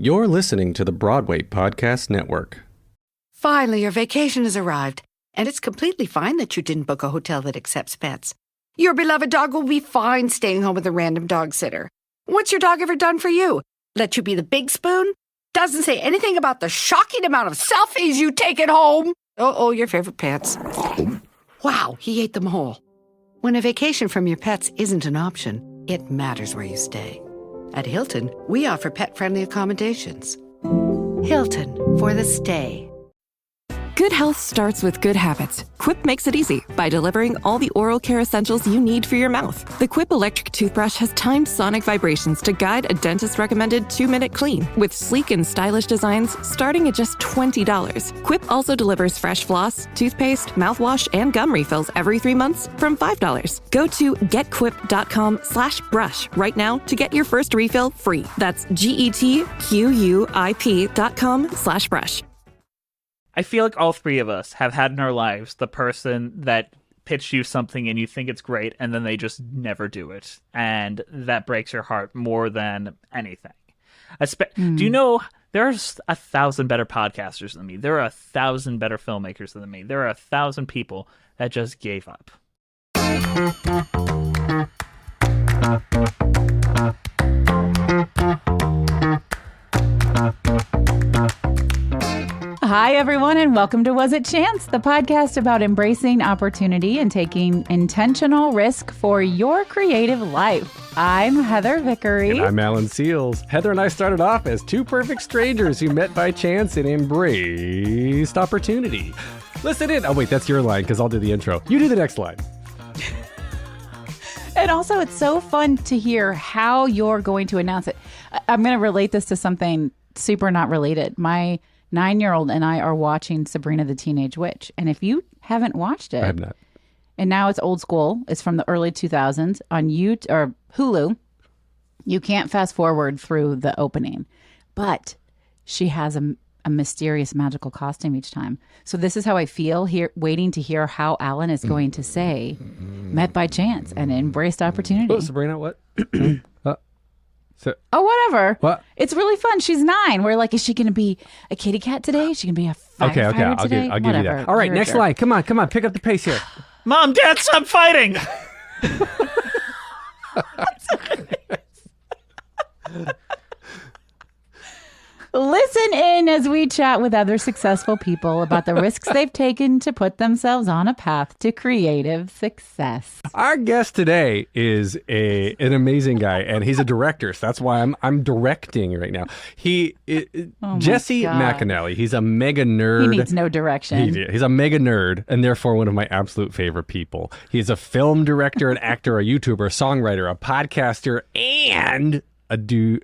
You're listening to the Broadway Podcast Network. Finally, your vacation has arrived, and it's completely fine that you didn't book a hotel that accepts pets. Your beloved dog will be fine staying home with a random dog sitter. What's your dog ever done for you? Let you be the big spoon? Doesn't say anything about the shocking amount of selfies you take at home. Oh, your favorite pets. Wow, he ate them whole. When a vacation from your pets isn't an option, it matters where you stay. At Hilton, we offer pet-friendly accommodations. Hilton, for the stay. Good health starts with good habits. Quip makes it easy by delivering all the oral care essentials you need for your mouth. The Quip electric toothbrush has timed sonic vibrations to guide a dentist-recommended 2-minute clean with sleek and stylish designs starting at just $20. Quip also delivers fresh floss, toothpaste, mouthwash, and gum refills every 3 months from $5. Go to getquip.com/brush right now to get your first refill free. That's GETQUIP.com/brush. I feel like all three of us have had in our lives the person that pitched you something and you think it's great and then they just never do it. And that breaks your heart more than anything. Do you know there's 1,000 better podcasters than me? There are 1,000 better filmmakers than me. There are 1,000 people that just gave up. Hi, everyone, and welcome to Was It Chance, the podcast about embracing opportunity and taking intentional risk for your creative life. I'm Heather Vickery. And I'm Alan Seals. Heather and I started off as two perfect strangers who met by chance and embraced opportunity. Listen in. Oh, wait, that's your line, because I'll do the intro. You do the next line. And also, it's so fun to hear how you're going to announce it. I'm going to relate this to something super not related. My 9-year-old and I are watching Sabrina the Teenage Witch. And if you haven't watched it, I have not. And now it's old school. It's from the early 2000s on YouTube or Hulu. You can't fast forward through the opening, but she has a mysterious magical costume each time. So this is how I feel here, waiting to hear how Alan is going to say met by chance and embraced opportunity. Oh, Sabrina, what? Whatever. What? It's really fun. She's 9. We're like, is she going to be a kitty cat today? Is she going to be a firefighter Okay. I'll give you that. All right, next line. Come on. Pick up the pace here. Mom, Dad, stop fighting! Listen in as we chat with other successful people about the risks they've taken to put themselves on a path to creative success. Our guest today is an amazing guy, and he's a director, so that's why I'm directing right now. Jesse McAnally. He's a mega nerd. He needs no direction. He's a mega nerd, and therefore one of my absolute favorite people. He's a film director, an actor, a YouTuber, a songwriter, a podcaster, and a dude.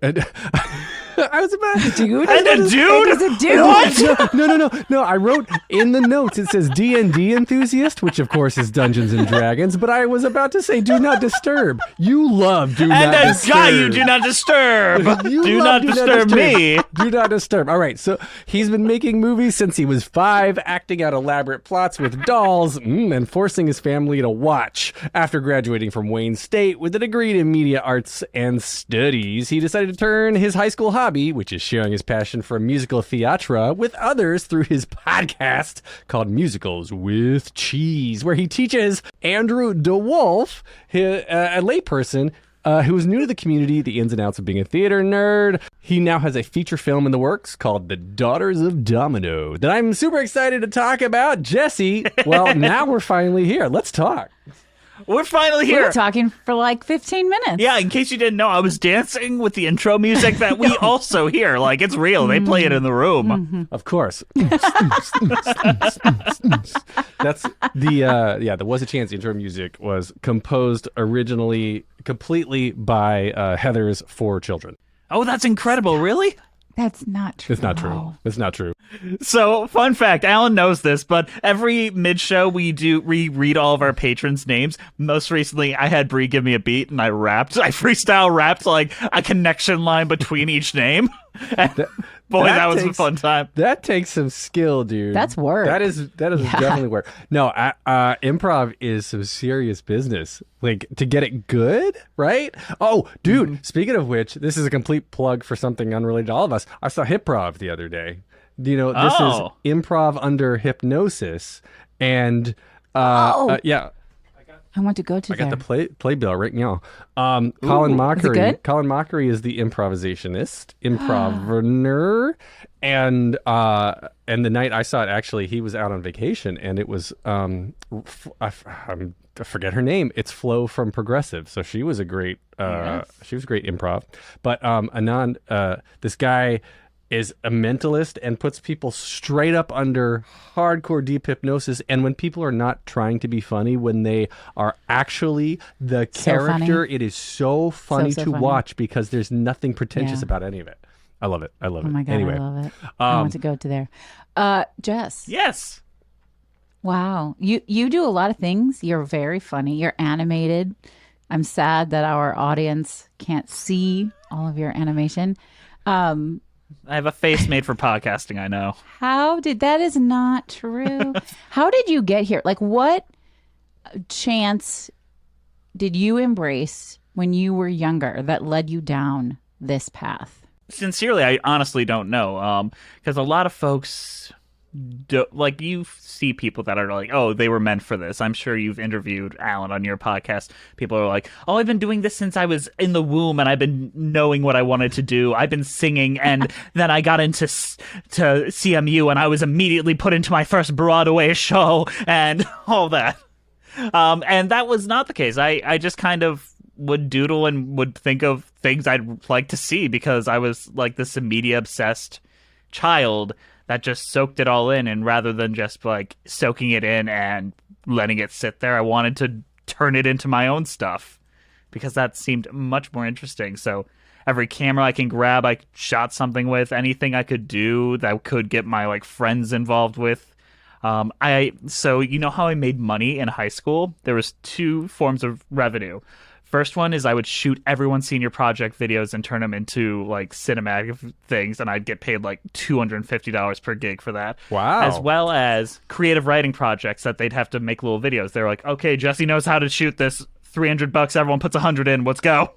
I was about to dude. And a dude? He's a dude. What? No. I wrote in the notes, it says D&D enthusiast, which of course is Dungeons and Dragons, but I was about to say do not disturb. You love do not disturb. And a guy you do not disturb. Do not disturb me. Do not disturb. All right, so he's been making movies since he was 5, acting out elaborate plots with dolls, and forcing his family to watch. After graduating from Wayne State with a degree in media arts and studies, he decided to turn his high school hobby, which is sharing his passion for musical theatre with others through his podcast called Musicals with Cheese, where he teaches Andrew DeWolf, a layperson who is new to the community, the ins and outs of being a theater nerd. He now has a feature film in the works called The Daughters of Domino that I'm super excited to talk about. Jesse, well, now we're finally here. Let's talk. We're finally here. We were talking for like 15 minutes. Yeah, in case you didn't know, I was dancing with the intro music that we also hear. Like, it's real. They play it in the room. Mm-hmm. Of course. That's the Was a Chance intro music was composed originally completely by Heather's 4 children. Oh, that's incredible. Really? That's not true. It's not true. It's not true. So, fun fact, Alan knows this, but every mid-show we read all of our patrons' names. Most recently, I had Bree give me a beat and I freestyle rapped like a connection line between each name. Boy, that was a fun time. That takes some skill, dude. That's work. That is definitely work. No, improv is some serious business. Like, to get it good, right? Oh, dude, speaking of which, this is a complete plug for something unrelated to all of us. I saw Hipprov the other day. You know, this is improv under hypnosis. And, yeah. I want to go to I got the playbill right now. Colin Mockery. Is it good? Colin Mockery is the improvisationist, improver, and the night I saw it, actually, he was out on vacation, and it was I forget her name. It's Flo from Progressive, so she was a great she was great improv. But Anand, this guy is a mentalist and puts people straight up under hardcore deep hypnosis. And when people are not trying to be funny, when they are actually the character, it is so funny to watch because there's nothing pretentious about any of it. I love it. I love it. Oh my God, anyway, I love it. I want to go to there. Jess. Yes. Wow. You do a lot of things. You're very funny. You're animated. I'm sad that our audience can't see all of your animation. I have a face made for podcasting, I know. That is not true. How did you get here? Like, what chance did you embrace when you were younger that led you down this path? Sincerely, I honestly don't know. Because a lot of folks, like, you see people that are like, oh, they were meant for this. I'm sure you've interviewed Alan on your podcast. People are like, oh, I've been doing this since I was in the womb, and I've been knowing what I wanted to do. I've been singing, and then I got into to CMU, and I was immediately put into my first Broadway show, and all that. And that was not the case. I just kind of would doodle and would think of things I'd like to see because I was like this media obsessed child that just soaked it all in, and rather than just like soaking it in and letting it sit there, I wanted to turn it into my own stuff because that seemed much more interesting. So every camera I can grab, I shot something with. Anything I could do that could get my like friends involved with. So you know how I made money in high school? There was two forms of revenue. First one is I would shoot everyone's senior project videos and turn them into like cinematic things, and I'd get paid like $250 per gig for that. Wow. As well as creative writing projects that they'd have to make little videos. They're like, okay, Jesse knows how to shoot this. $300, everyone puts 100 in. Let's go.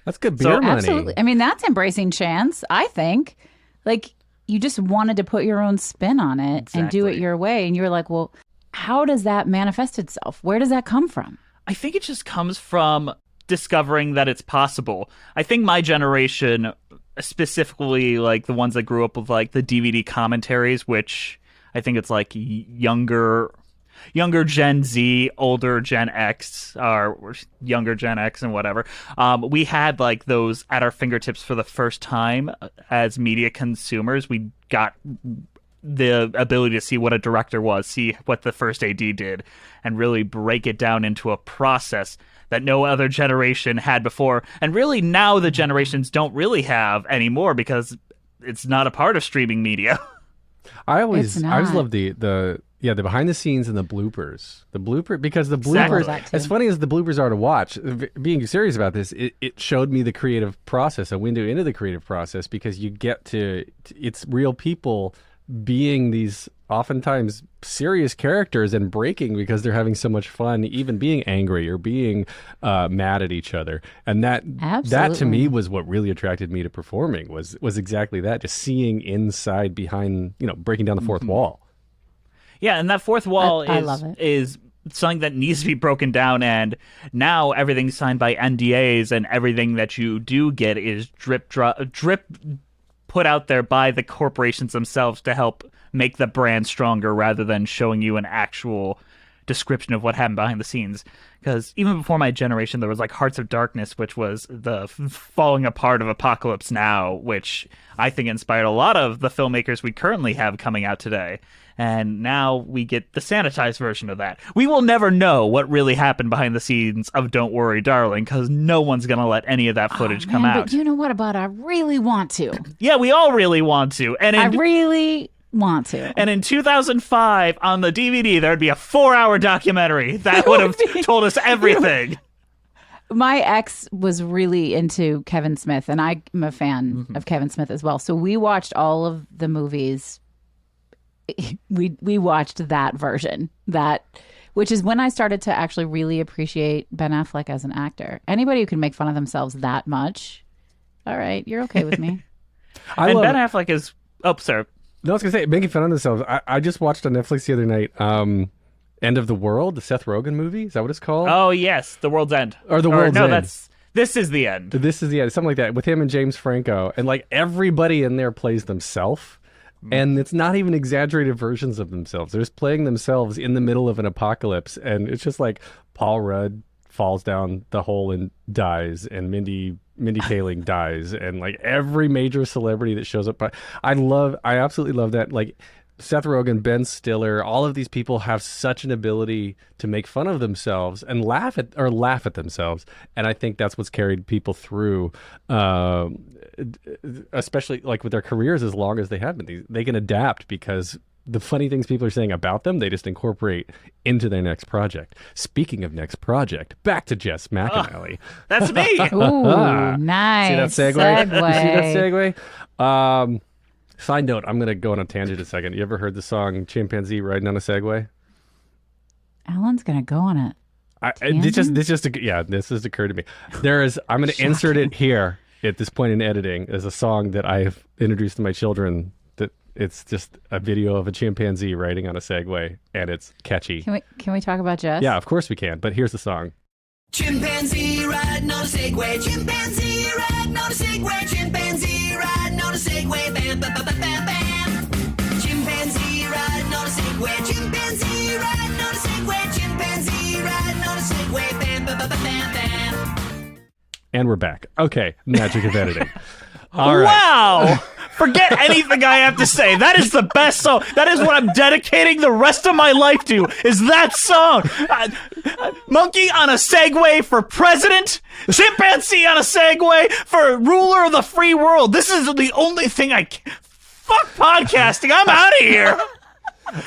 That's good beer money. Absolutely. I mean, that's embracing chance, I think. Like, you just wanted to put your own spin on it and do it your way. And you were like, well, how does that manifest itself? Where does that come from? I think it just comes from discovering that it's possible. I think my generation, specifically like the ones that grew up with like the DVD commentaries, which I think it's like younger Gen Z, older Gen X, or younger Gen X and whatever. We had like those at our fingertips for the first time as media consumers. We got the ability to see what a director was, see what the first AD did, and really break it down into a process that no other generation had before. And really now the generations don't really have anymore because it's not a part of streaming media. I always love the behind the scenes and the bloopers. Because the bloopers, as funny as the bloopers are to watch, being serious about this, it showed me the creative process, a window into the creative process, because you get to, it's real people being these oftentimes serious characters and breaking because they're having so much fun, even being angry or being mad at each other. And that to me was what really attracted me to performing, was exactly that, just seeing inside, behind, breaking down the fourth wall. Yeah, and that fourth wall I love it. is something that needs to be broken down, and now everything's signed by NDAs, and everything that you do get is drip put out there by the corporations themselves to help make the brand stronger rather than showing you an actual description of what happened behind the scenes. Because even before my generation, there was like Hearts of Darkness, which was the falling apart of Apocalypse Now, which I think inspired a lot of the filmmakers we currently have coming out today. And now we get the sanitized version of that. We will never know what really happened behind the scenes of Don't Worry, Darling, because no one's going to let any of that footage come out. But you know what about I really want to. Yeah, we all really want to. And I really want to. And in 2005, on the DVD, there'd be a 4-hour documentary that would have told us everything. My ex was really into Kevin Smith, and I'm a fan of Kevin Smith as well. So we watched all of the movies. We watched that version, which is when I started to actually really appreciate Ben Affleck as an actor. Anybody who can make fun of themselves that much, all right, you're okay with me. Ben Affleck is... Oh, sorry. No, I was going to say, making fun of themselves. I just watched on Netflix the other night, End of the World, the Seth Rogen movie. Is that what it's called? Oh, yes. The World's End. Or The World's End. This is the end. This is the end. Something like that. With him and James Franco. And like everybody in there plays themselves. And it's not even exaggerated versions of themselves. They're just playing themselves in the middle of an apocalypse. And it's just like Paul Rudd falls down the hole and dies. And Mindy Kaling dies. And like every major celebrity that shows up. I absolutely love that. Like Seth Rogen, Ben Stiller, all of these people have such an ability to make fun of themselves and laugh at themselves. And I think that's what's carried people through, especially like with their careers as long as they have been. They can adapt because the funny things people are saying about them, they just incorporate into their next project. Speaking of next project, back to Jess McAnally. That's me. Ooh, nice. See that segue? You see that segue? Side note, I'm going to go on a tangent a second. You ever heard the song Chimpanzee Riding on a Segway? Alan's going to go on it. This just occurred to me. I'm going to insert it here at this point in editing as a song that I've introduced to my children. That it's just a video of a chimpanzee riding on a Segway, and it's catchy. Can we talk about Jess? Yeah, of course we can. But here's the song. Chimpanzee riding on a Segway, chimpanzee riding on a Segway, chimpanzee riding on a Segway, bam, bam, bam, bam, bam. Chimpanzee riding on a Segway, chimpanzee riding on a Segway, chimpanzee riding on a Segway, bam, bam, bam, bam, bam. And we're back. Okay, magic of editing. All right. Wow! Forget anything I have to say. That is the best song. That is what I'm dedicating the rest of my life to, is that song. Monkey on a Segway for president. Chimpanzee on a Segway for ruler of the free world. This is the only thing Fuck podcasting. I'm out of here.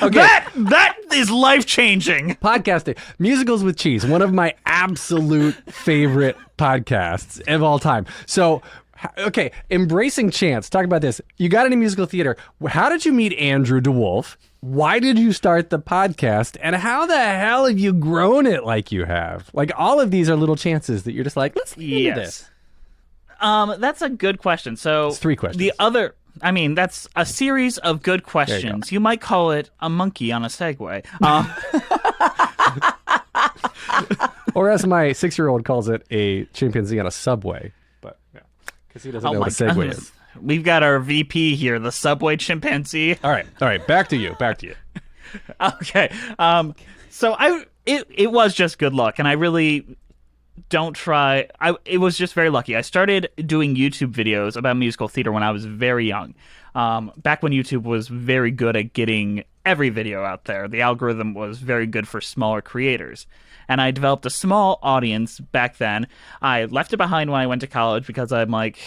Okay. That is life-changing. Podcasting. Musicals with Cheese. One of my absolute favorite podcasts of all time. So... Okay, embracing chance. Talk about this. You got into musical theater. How did you meet Andrew DeWolf? Why did you start the podcast? And how the hell have you grown it like you have? Like all of these are little chances that you're just like, let's get into this. That's a good question. So it's 3 questions. That's a series of good questions. You might call it a monkey on a Segway. Or as my 6-year-old calls it, a chimpanzee on a subway. But yeah. Because he doesn't know what a Segway is. We've got our VP here, the subway chimpanzee. All right. Back to you. Okay. So it was just good luck, and I really don't try. It was just very lucky. I started doing YouTube videos about musical theater when I was very young. Back when YouTube was very good at getting every video out there. The algorithm was very good for smaller creators. And I developed a small audience back then. I left it behind when I went to college because I'm like,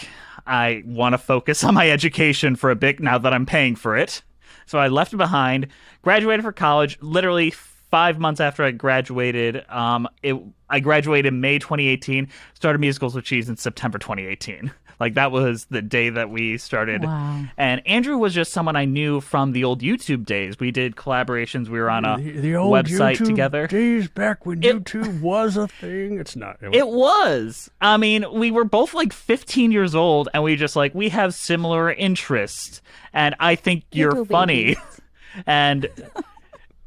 I want to focus on my education for a bit now that I'm paying for it. So I left it behind, graduated for college. Literally 5 months after I graduated, I graduated in May 2018, started Musicals with Cheese in September 2018. Like, that was the day that we started. Wow. And Andrew was just someone I knew from the old YouTube days. We did collaborations. We were on a the old website YouTube together. Days back when YouTube was a thing. It's not. It was. I mean, we were both like 15 years old, and we have similar interests. And I think you're funny. And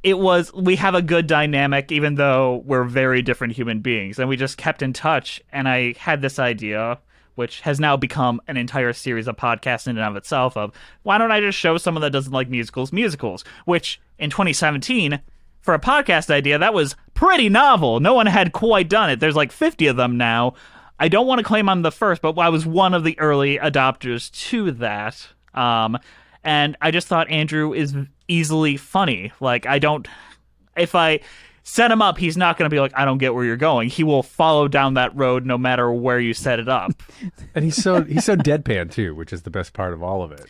we have a good dynamic, even though we're very different human beings. And we just kept in touch. And I had this idea, which has now become an entire series of podcasts in and of itself, of why don't I just show someone that doesn't like musicals, which in 2017, for a podcast idea, that was pretty novel. No one had quite done it. There's like 50 of them now. I don't want to claim I'm the first, but I was one of the early adopters to that. And I just thought Andrew is easily funny. Like, if I set him up, he's not going to be like, I don't get where you're going. He will follow down that road no matter where you set it up. And he's so deadpan too, which is the best part of all of it.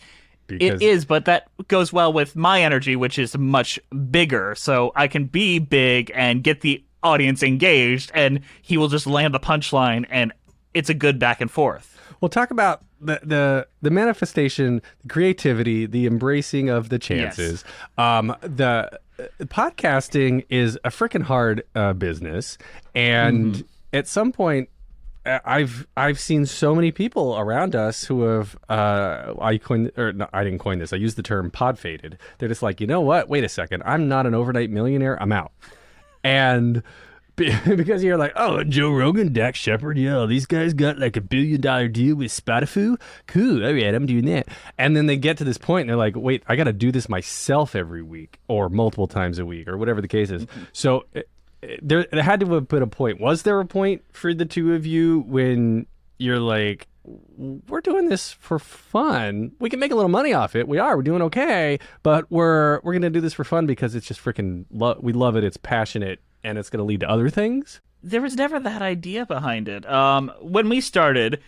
It is, but that goes well with my energy, which is much bigger. So I can be big and get the audience engaged, and he will just land the punchline, and it's a good back and forth. Well, talk about the manifestation, the creativity, the embracing of the chances. The podcasting is a freaking hard business, and at some point, I've seen so many people around us who have I didn't coin this. I used the term pod faded. They're just like, you know what? Wait a second. I'm not an overnight millionaire. I'm out. And because you're like, oh, Joe Rogan, Dax Shepard, yeah, these guys got like $1 billion deal with Spotify. Cool, all right, I'm doing that. And then they get to this point and they're like, wait, I got to do this myself every week or multiple times a week or whatever the case is. So there had to have been a point. Was there a point for the two of you when you're like, we're doing this for fun. We can make a little money off it. We're doing okay, but we're going to do this for fun because it's just freaking, we love it. It's passionate. And it's going to lead to other things? There was never that idea behind it. When we started,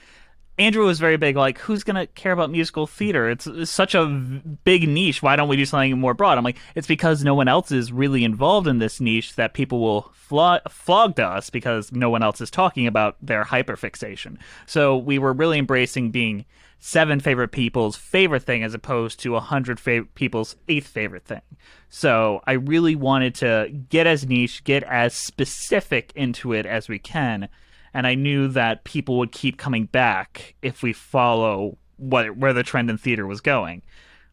Andrew was very big, like, who's going to care about musical theater? It's such a big niche. Why don't we do something more broad? I'm like, it's because no one else is really involved in this niche that people will flog to us because no one else is talking about their hyperfixation. So we were really embracing being 7 favorite people's favorite thing as opposed to 100 people's 8th favorite thing. So I really wanted to get as niche, get as specific into it as we can. And I knew that people would keep coming back if we follow where the trend in theater was going.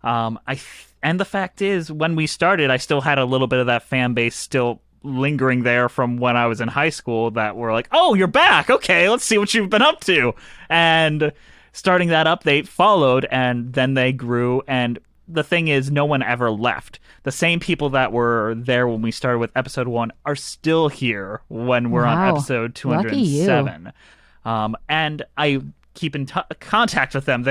And the fact is, when we started, I still had a little bit of that fan base still lingering there from when I was in high school that were like, oh, you're back. Okay, let's see what you've been up to. And starting that up, they followed, and then they grew. And the thing is, no one ever left. The same people that were there when we started with episode 1 are still here when we're on episode 207. And I keep in contact with them.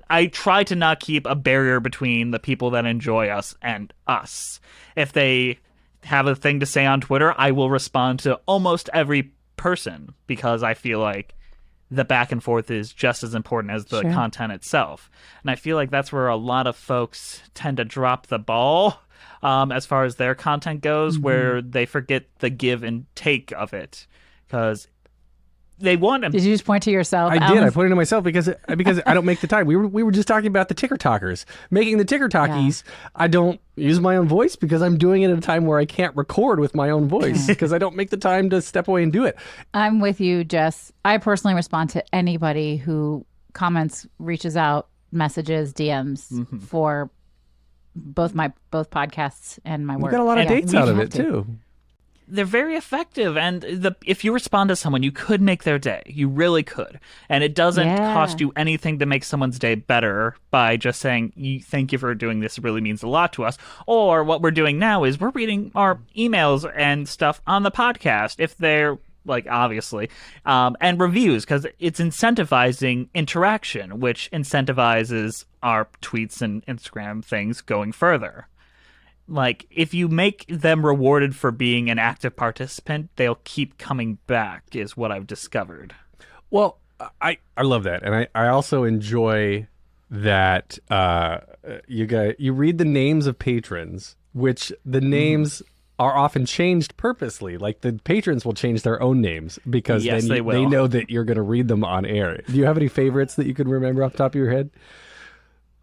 I try to not keep a barrier between the people that enjoy us and us. If they have a thing to say on Twitter, I will respond to almost every person because I feel like the back and forth is just as important as the content itself. And I feel like that's where a lot of folks tend to drop the ball as far as their content goes, where they forget the give and take of it. Because they want to... Did you just point to yourself? I did. I pointed to myself because I don't make the time. We were just talking about the ticker talkers. Making the ticker talkies, I don't use my own voice because I'm doing it at a time where I can't record with my own voice because I don't make the time to step away and do it. I'm with you, Jess. I personally respond to anybody who comments, reaches out, messages, DMs for both podcasts and my work. We got a lot of dates out of it too. They're very effective, and if you respond to someone, you could make their day. You really could. And it doesn't cost you anything to make someone's day better by just saying, thank you for doing this. It really means a lot to us. Or what we're doing now is we're reading our emails and stuff on the podcast, if they're, like, obviously, and reviews, because it's incentivizing interaction, which incentivizes our tweets and Instagram things going further. Like, if you make them rewarded for being an active participant, they'll keep coming back, is what I've discovered. Well, I love that. And I also enjoy that you read the names of patrons, which the names are often changed purposely. Like, the patrons will change their own names because then they know that you're going to read them on air. Do you have any favorites that you can remember off the top of your head?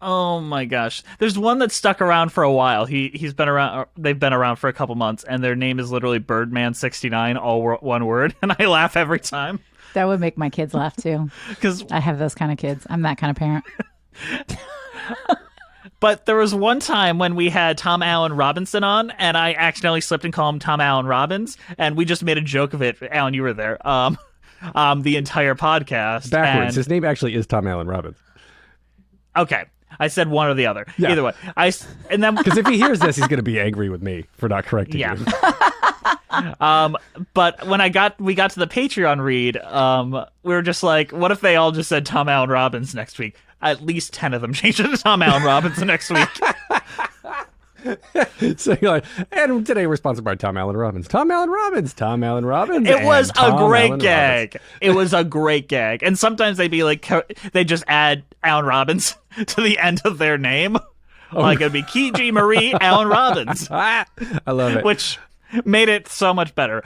Oh my gosh. There's one that stuck around for a while. He's been around, they've been around for a couple months, and their name is literally Birdman69, all one word, and I laugh every time. That would make my kids laugh too. Because I have those kind of kids. I'm that kind of parent. But there was one time when we had Tom Allen Robinson on, and I accidentally slipped and called him Tom Allen Robbins, and we just made a joke of it. Alan, you were there. The entire podcast. Backwards. His name actually is Tom Allen Robbins. Okay. I said one or the other. Yeah. Either way. And then because if he hears this, he's going to be angry with me for not correcting you. But when we got to the Patreon read, we were just like, what if they all just said Tom Allen Robbins next week? At least 10 of them changed it to Tom Allen Robbins the next week. So you're like, and today we're sponsored by Tom Allen Robbins. Tom Allen Robbins. Tom Allen Robbins. It was a great gag. It was a great gag. And sometimes they'd be like, they just add Allen Robbins to the end of their name. Like, it'd be Kiji Marie Allen Robbins. I love it. Which Made it so much better.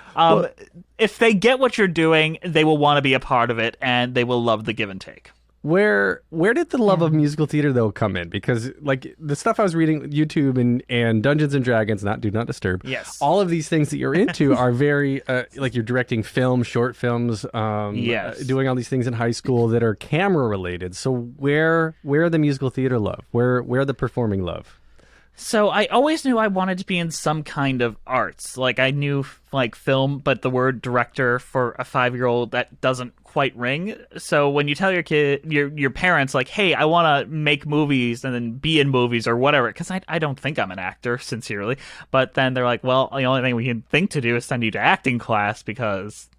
If they get what you're doing, they will want to be a part of it, and they will love the give and take. Where did the love of musical theater though come in? Because like the stuff I was reading, YouTube and Dungeons and Dragons, Do Not Disturb. Yes. All of these things that you're into are very like you're directing films, short films. Yes. Doing all these things in high school that are camera related. So where the musical theater love? Where the performing love? So I always knew I wanted to be in some kind of arts. Like I knew like film, but the word director for a 5-year-old, that doesn't quite ring. So when you tell your kid, your parents, like, hey, I want to make movies and then be in movies or whatever, because I don't think I'm an actor, sincerely. But then they're like, well, the only thing we can think to do is send you to acting class because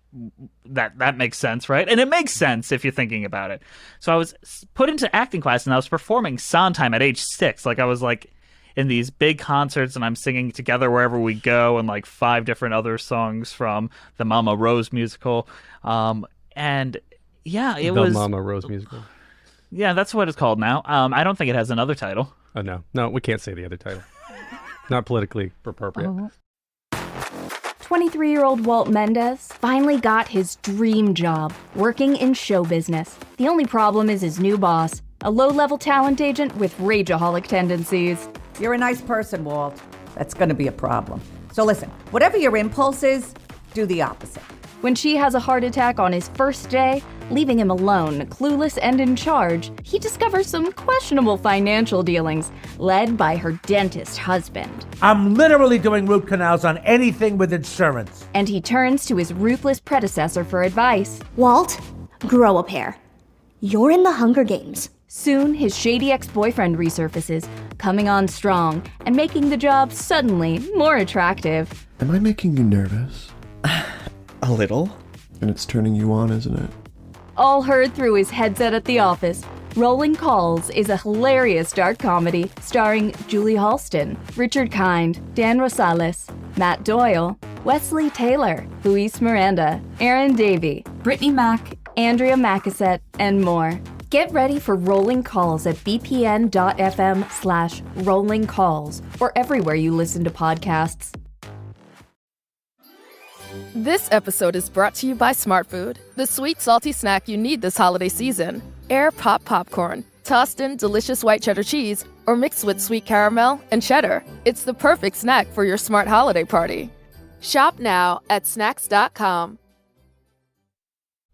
that makes sense, right? And it makes sense if you're thinking about it. So I was put into acting class and I was performing Sondheim at age 6. Like I was like in these big concerts and I'm singing Together Wherever We Go and like 5 different other songs from the Mama Rose musical. And yeah, it was the Mama Rose musical. Yeah, that's what it's called now. I don't think it has another title. Oh no, we can't say the other title. Not politically appropriate. 23-year-old Walt Mendez finally got his dream job, working in show business. The only problem is his new boss, a low-level talent agent with rageaholic tendencies. You're a nice person, Walt. That's going to be a problem. So listen, whatever your impulse is, do the opposite. When she has a heart attack on his first day, leaving him alone, clueless and in charge, he discovers some questionable financial dealings, led by her dentist husband. I'm literally doing root canals on anything with insurance. And he turns to his ruthless predecessor for advice. Walt, grow a pair. You're in the Hunger Games. Soon, his shady ex-boyfriend resurfaces, coming on strong and making the job suddenly more attractive. Am I making you nervous? A little. And it's turning you on, isn't it? All heard through his headset at the office. Rolling Calls is a hilarious dark comedy starring Julie Halston, Richard Kind, Dan Rosales, Matt Doyle, Wesley Taylor, Luis Miranda, Aaron Davey, Brittany Mack, Andrea Macassette, and more. Get ready for Rolling Calls at bpn.fm/rolling calls or everywhere you listen to podcasts. This episode is brought to you by Smart Food, the sweet, salty snack you need this holiday season. Air Pop Popcorn, tossed in delicious white cheddar cheese, or mixed with sweet caramel and cheddar. It's the perfect snack for your smart holiday party. Shop now at snacks.com.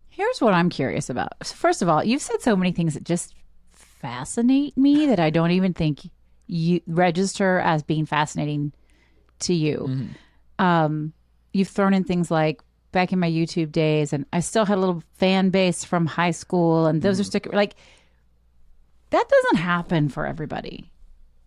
Here's what I'm curious about. First of all, you've said so many things that just fascinate me that I don't even think you register as being fascinating to you. Mm-hmm. You've thrown in things like back in my YouTube days, and I still had a little fan base from high school, and those are like, that doesn't happen for everybody,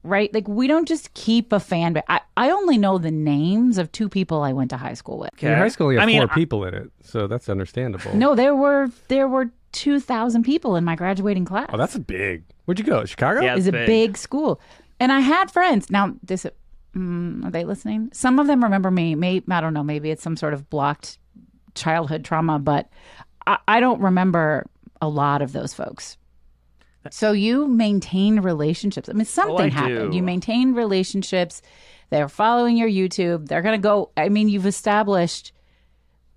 right? Like, we don't just keep a fan base. I only know the names of 2 people I went to high school with. Okay. Your high school only had 4 people in it, so that's understandable. No, there were 2,000 people in my graduating class. Oh, that's big. Where'd you go? Chicago? Yeah, it's a big school. And I had friends. Now, this... are they listening? Some of them remember me. I don't know. Maybe it's some sort of blocked childhood trauma, but I don't remember a lot of those folks. So you maintain relationships. I mean, something happened. You maintain relationships. They're following your YouTube. They're going to go. I mean, you've established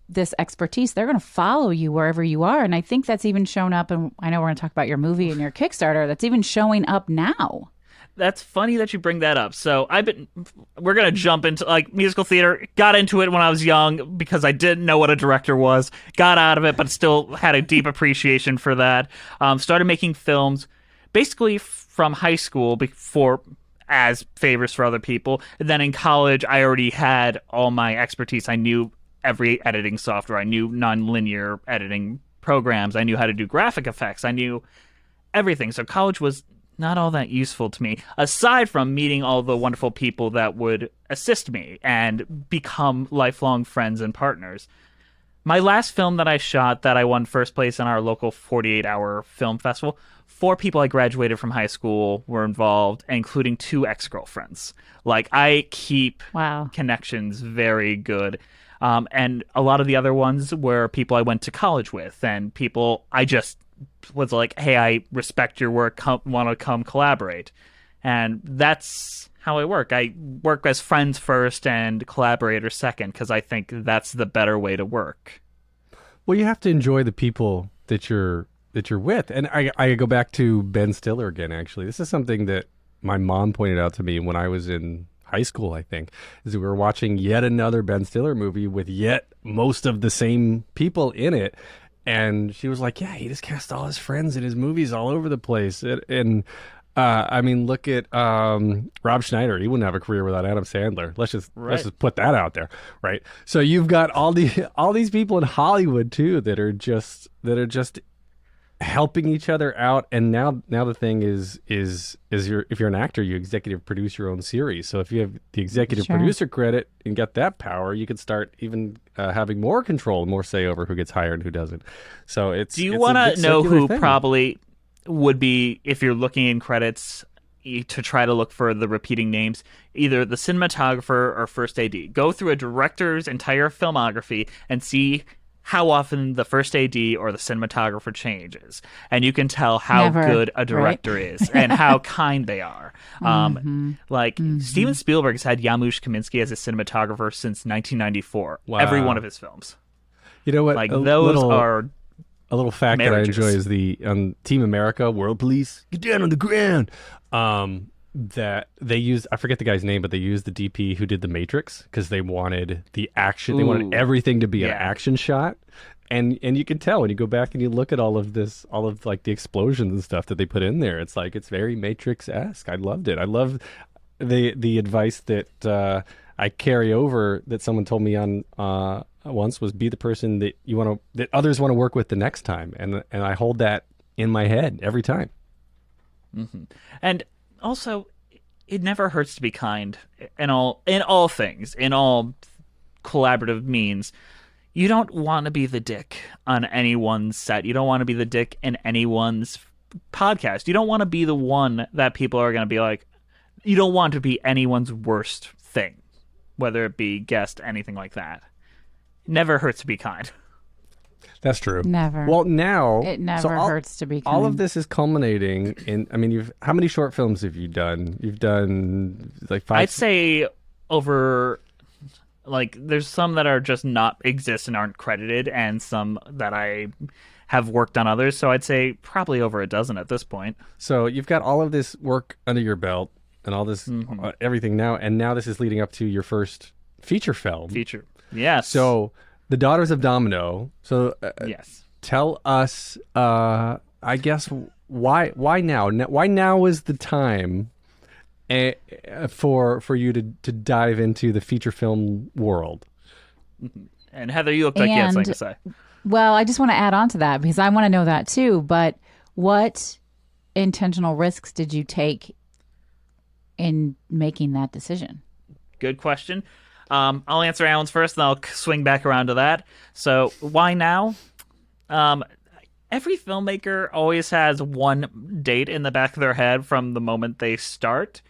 this expertise. They're going to follow you wherever you are. And I think that's even shown up. And I know we're going to talk about your movie and your Kickstarter. That's even showing up now. That's funny that you bring that up. So we're going to jump into like musical theater. Got into it when I was young because I didn't know what a director was. Got out of it, but still had a deep appreciation for that. Started making films basically from high school before as favors for other people. And then in college, I already had all my expertise. I knew every editing software. I knew nonlinear editing programs. I knew how to do graphic effects. I knew everything. So college was not all that useful to me, aside from meeting all the wonderful people that would assist me and become lifelong friends and partners. My last film that I shot that I won first place in our local 48-hour film festival, 4 people I graduated from high school were involved, including 2 ex-girlfriends. Like, I keep connections very good. And a lot of the other ones were people I went to college with and people I just was like, hey, I respect your work, want to come collaborate. And that's how I work. I work as friends first and collaborators second, because I think that's the better way to work. Well, you have to enjoy the people that you're with. And I go back to Ben Stiller again, actually. This is something that my mom pointed out to me when I was in high school, I think, is we were watching yet another Ben Stiller movie with yet most of the same people in it. And she was like, yeah, he just cast all his friends in his movies all over the place. And I mean, look at Rob Schneider. He wouldn't have a career without Adam Sandler. Let's just put that out there, right? So you've got all these people in Hollywood too that are just helping each other out. And now the thing is if you're an actor, you executive produce your own series. So if you have the executive producer credit and get that power, you could start even having more control, more say over who gets hired and who doesn't. So it's. Do you want to know who probably would be, if you're looking in credits to try to look for the repeating names, either the cinematographer or first AD? Go through a director's entire filmography and see how often the first AD or the cinematographer changes, and you can tell how good a director is and how kind they are. Steven Spielberg has had Janusz Kaminski as a cinematographer since 1994. Wow. Every one of his films. You know what? Those are a little fact marriages. that I enjoy is the Team America, World Police, get down on the ground. That they used, I forget the guy's name, but they used the DP who did The Matrix because they wanted the action. They wanted everything to be an action shot. And you can tell when you go back and you look at all of like the explosions and stuff that they put in there. It's like, it's very Matrix-esque. I loved it. I love the advice that I carry over that someone told me on once was, be the person that that others want to work with the next time. And I hold that in my head every time. Mm-hmm. And also, it never hurts to be kind in all things, in all collaborative means. You don't want to be the dick on anyone's set. You don't want to be the dick in anyone's podcast. You don't want to be the one that people are going to be like, you don't want to be anyone's worst thing, whether it be guest, anything like that. It never hurts to be kind. That's true. Never. Well, now it never hurts to be kind. All of this is culminating in. I mean, how many short films have you done? You've done like 5. I'd say over. There's some that are just not exist and aren't credited, and some that I have worked on others. So I'd say probably over a dozen at this point. So you've got all of this work under your belt and all this everything now, and now this is leading up to your first feature film. Yes. So. The Daughters of Domino. So yes. Tell us, I guess, why now? Why now is the time for you to dive into the feature film world? And Heather, you look like you had something to say. Well, I just want to add on to that because I want to know that too. But what intentional risks did you take in making that decision? Good question. I'll answer Alan's first, and I'll swing back around to that. So, why now? Every filmmaker always has one date in the back of their head from the moment they start.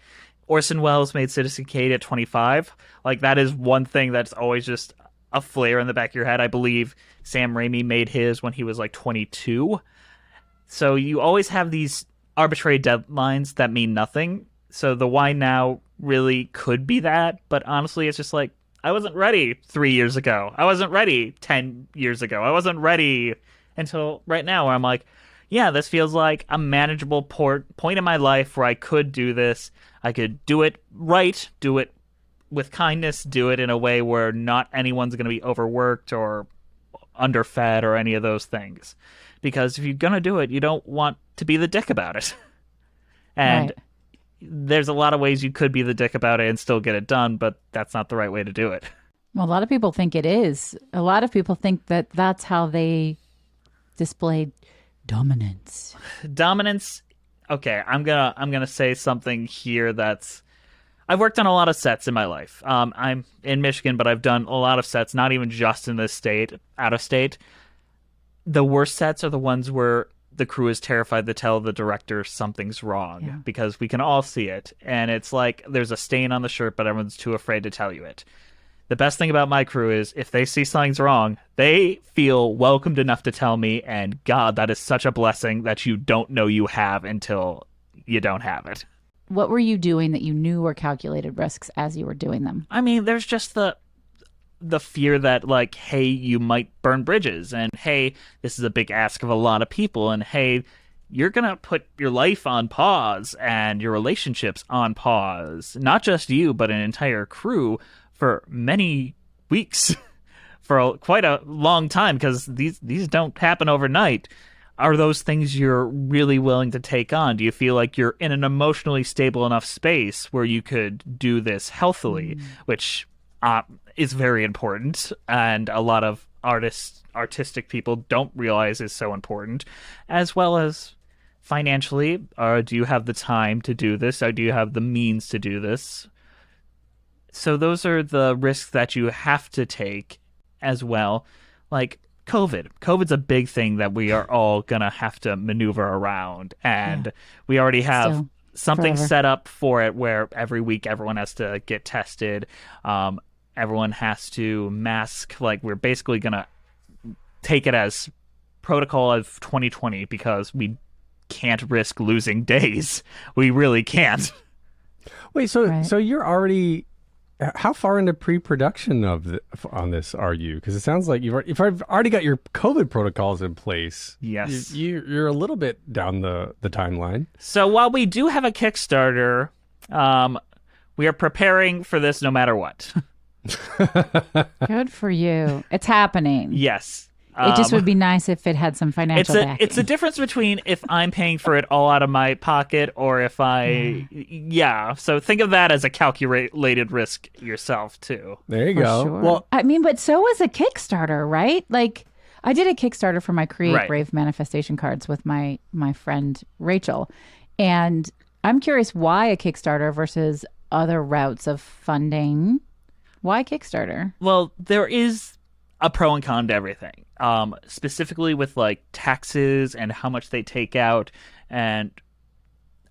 Orson Welles made Citizen Kane at 25. That is one thing that's always just a flare in the back of your head. I believe Sam Raimi made his when he was 22. So, you always have these arbitrary deadlines that mean nothing. So, the why now really could be that, but honestly it's just I wasn't ready 3 years ago. I wasn't ready 10 years ago. I wasn't ready until right now where I'm yeah, this feels like a manageable point in my life where I could do this. I could do it right, do it with kindness, do it in a way where not anyone's going to be overworked or underfed or any of those things. Because if you're going to do it, you don't want to be the dick about it. And there's a lot of ways you could be the dick about it and still get it done, but that's not the right way to do it. Well, a lot of people think it is. A lot of people think that that's how they display dominance. Dominance. Okay, I'm gonna say something here that's. I've worked on a lot of sets in my life. I'm in Michigan, but I've done a lot of sets, not even just in this state, out of state. The worst sets are the ones where the crew is terrified to tell the director something's wrong because we can all see it. And it's there's a stain on the shirt, but everyone's too afraid to tell you it. The best thing about my crew is if they see something's wrong, they feel welcomed enough to tell me. And God, that is such a blessing that you don't know you have until you don't have it. what were you doing that you knew were calculated risks as you were doing them? I mean, there's just the fear that, like, hey, you might burn bridges, and hey, this is a big ask of a lot of people, and hey, you're gonna put your life on pause and your relationships on pause. Not just you, but an entire crew for many weeks, for quite a long time, because these don't happen overnight. Are those things you're really willing to take on? Do you feel like you're in an emotionally stable enough space where you could do this healthily, which is very important, and a lot of artistic people don't realize is so important, as well as financially. Do you have the time to do this? Or do you have the means to do this? So those are the risks that you have to take as well. Like COVID's a big thing that we are all going to have to maneuver around. And we already have something set up for it where every week everyone has to get tested. Everyone has to mask. Like, we're basically going to take it as protocol of 2020 because we can't risk losing days. We really can't. Wait, so you're already... How far into pre-production on this are you? Because it sounds like you've already got your COVID protocols in place. Yes. You're a little bit down the timeline. So while we do have a Kickstarter, we are preparing for this no matter what. Good for you. It's happening. Yes. It just would be nice if it had some financial backing. It's a difference between if I'm paying for it all out of my pocket or if I... Yeah. So think of that as a calculated risk yourself, too. There you go. Sure. Well, I mean, but so was a Kickstarter, right? Like, I did a Kickstarter for my Create Brave manifestation cards with my friend Rachel. And I'm curious why a Kickstarter versus other routes of funding. Why Kickstarter? Well, there is a pro and con to everything. Specifically with like taxes and how much they take out. And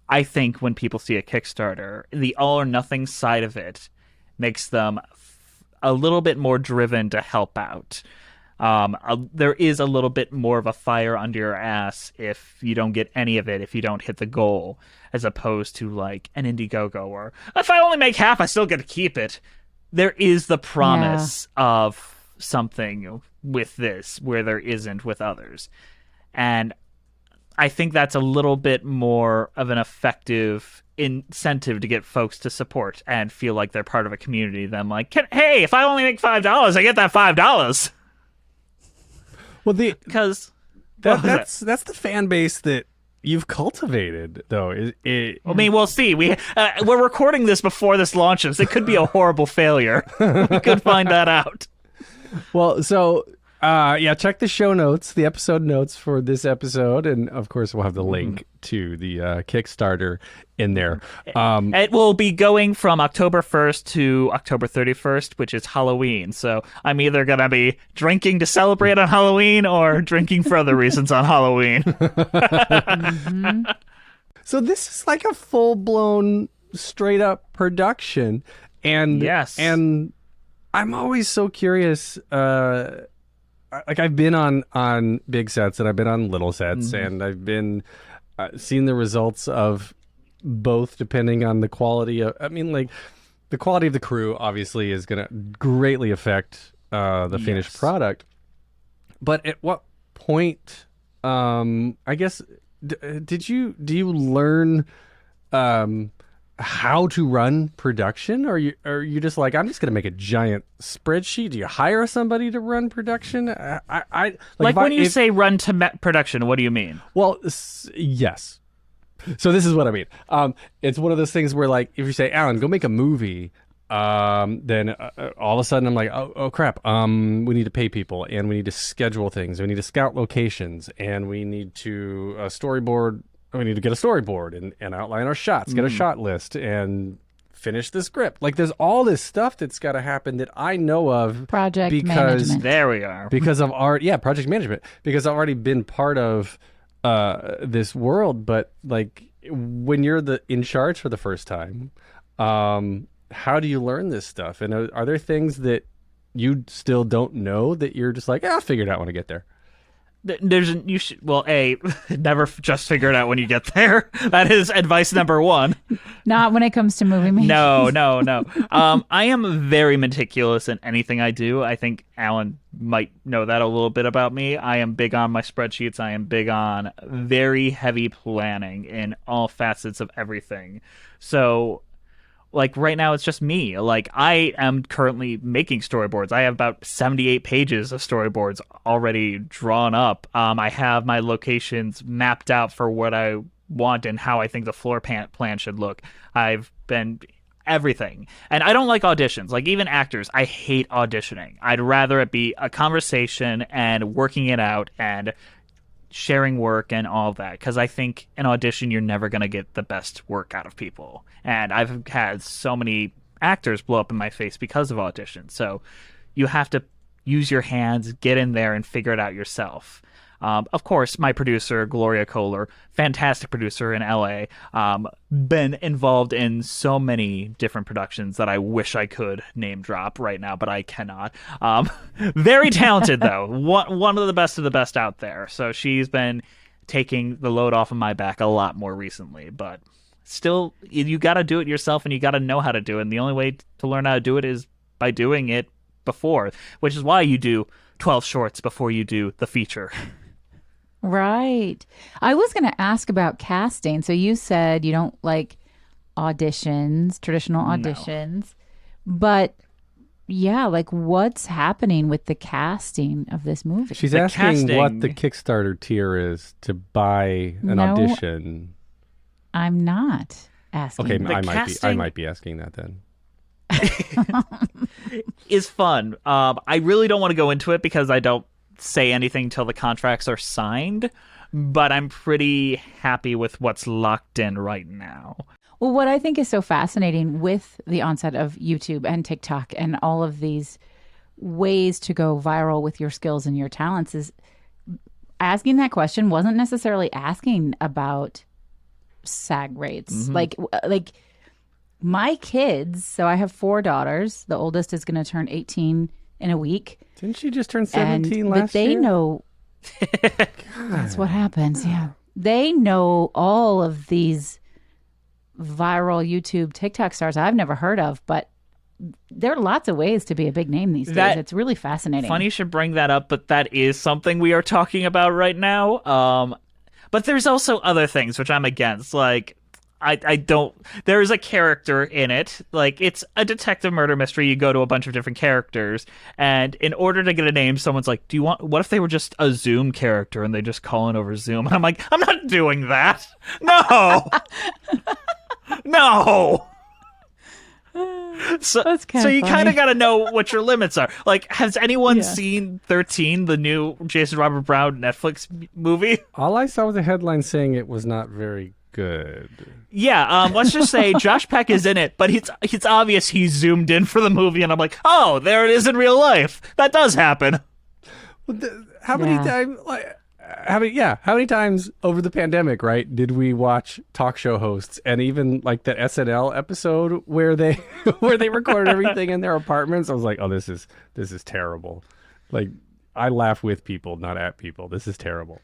I think when people see a Kickstarter, the all or nothing side of it makes them a little bit more driven to help out. There is a little bit more of a fire under your ass if you don't get any of it, if you don't hit the goal, as opposed to like an Indiegogo or if I only make half, I still get to keep it. There is the promise of something with this where there isn't with others. And I think that's a little bit more of an effective incentive to get folks to support and feel like they're part of a community than like, hey, if I only make $5, I get that $5. Well, because that's the fan base that you've cultivated, though. I mean, we'll see. We're recording this before this launches. It could be a horrible failure. We could find that out. Well, so check the show notes, the episode notes for this episode, and of course we'll have the link to the Kickstarter in there. It will be going from October 1st to October 31st, which is Halloween. So I'm either going to be drinking to celebrate on Halloween or drinking for other reasons on Halloween. So this is like a full-blown, straight-up production. And yes. And I'm always so curious. Like, I've been on big sets and I've been on little sets, and I've been seen the results of both, depending on the quality of. I mean, like, the quality of the crew obviously is going to greatly affect the finished product. But at what point, I guess, do you learn how to run production? Or are you just like, I'm just going to make a giant spreadsheet? Do you hire somebody to run production? When you say run to production, what do you mean? Well, yes. So this is what I mean. It's one of those things where, like, if you say, Alan, go make a movie, then all of a sudden I'm like, oh crap. We need to pay people, and we need to schedule things. We need to scout locations, and we need to storyboard. We need to get a storyboard and outline our shots, get a shot list, and finish the script. Like, there's all this stuff that's got to happen that I know of. Project management. There we are. Because of project management. Because I've already been part of this world. But, like, when you're in charge for the first time, how do you learn this stuff? And are there things that you still don't know that you're just like, I'll figure it out when I get there? You should, well, never just figure it out when you get there. That is advice number one. Not when it comes to movie making. No. I am very meticulous in anything I do. I think Alan might know that a little bit about me. I am big on my spreadsheets. I am big on very heavy planning in all facets of everything. So, like, right now it's just me. Like, I am currently making storyboards. I have about 78 pages of storyboards already drawn up. I have my locations mapped out for what I want and how I think the floor plan should look. I've been everything. And I don't like auditions. Like, even actors, I hate auditioning. I'd rather it be a conversation and working it out and sharing work and all that, because I think an audition, you're never going to get the best work out of people. And I've had so many actors blow up in my face because of auditions. So you have to use your hands, get in there, and figure it out yourself. Of course, my producer, Gloria Kohler, fantastic producer in LA, been involved in so many different productions that I wish I could name drop right now, but I cannot. Very talented, though. One of the best out there. So she's been taking the load off of my back a lot more recently, but still, you got to do it yourself, and you got to know how to do it. And the only way to learn how to do it is by doing it before, which is why you do 12 shorts before you do the feature. Right. I was going to ask about casting. So you said you don't like auditions, traditional auditions, but yeah, like, what's happening with the casting of this movie? She's asking what the Kickstarter tier is to buy an audition. I'm not asking. Okay, I might be asking that then. Is fun. I really don't want to go into it because I don't say anything till the contracts are signed, but I'm pretty happy with what's locked in right now. Well, what I think is so fascinating with the onset of YouTube and TikTok and all of these ways to go viral with your skills and your talents is asking that question wasn't necessarily asking about SAG rates. Mm-hmm. Like my kids, so I have 4 daughters. The oldest is going to turn 18 in a week. Didn't she just turn 17 last but they year? know that's what happens. Yeah. They know all of these viral YouTube TikTok stars I've never heard of, but there are lots of ways to be a big name these days. It's really fascinating. Funny you should bring that up, but that is something we are talking about right now. But there's also other things which I'm against. Like, I don't. There is a character in it. Like, it's a detective murder mystery. You go to a bunch of different characters, and in order to get a name, someone's like, "Do you want? What if they were just a Zoom character and they just call in over Zoom?" And I'm like, "I'm not doing that. No, no." So you kind of got to know what your limits are. Like, has anyone seen 13, the new Jason Robert Brown Netflix movie? All I saw was a headline saying it was not very good. Yeah, let's just say Josh Peck is in it, but it's obvious he's zoomed in for the movie, and I'm like, oh, there it is in real life. That does happen. How many times? How many times over the pandemic, right, did we watch talk show hosts, and even like that SNL episode where they recorded everything in their apartments? I was like, oh, this is terrible. Like, I laugh with people, not at people. This is terrible.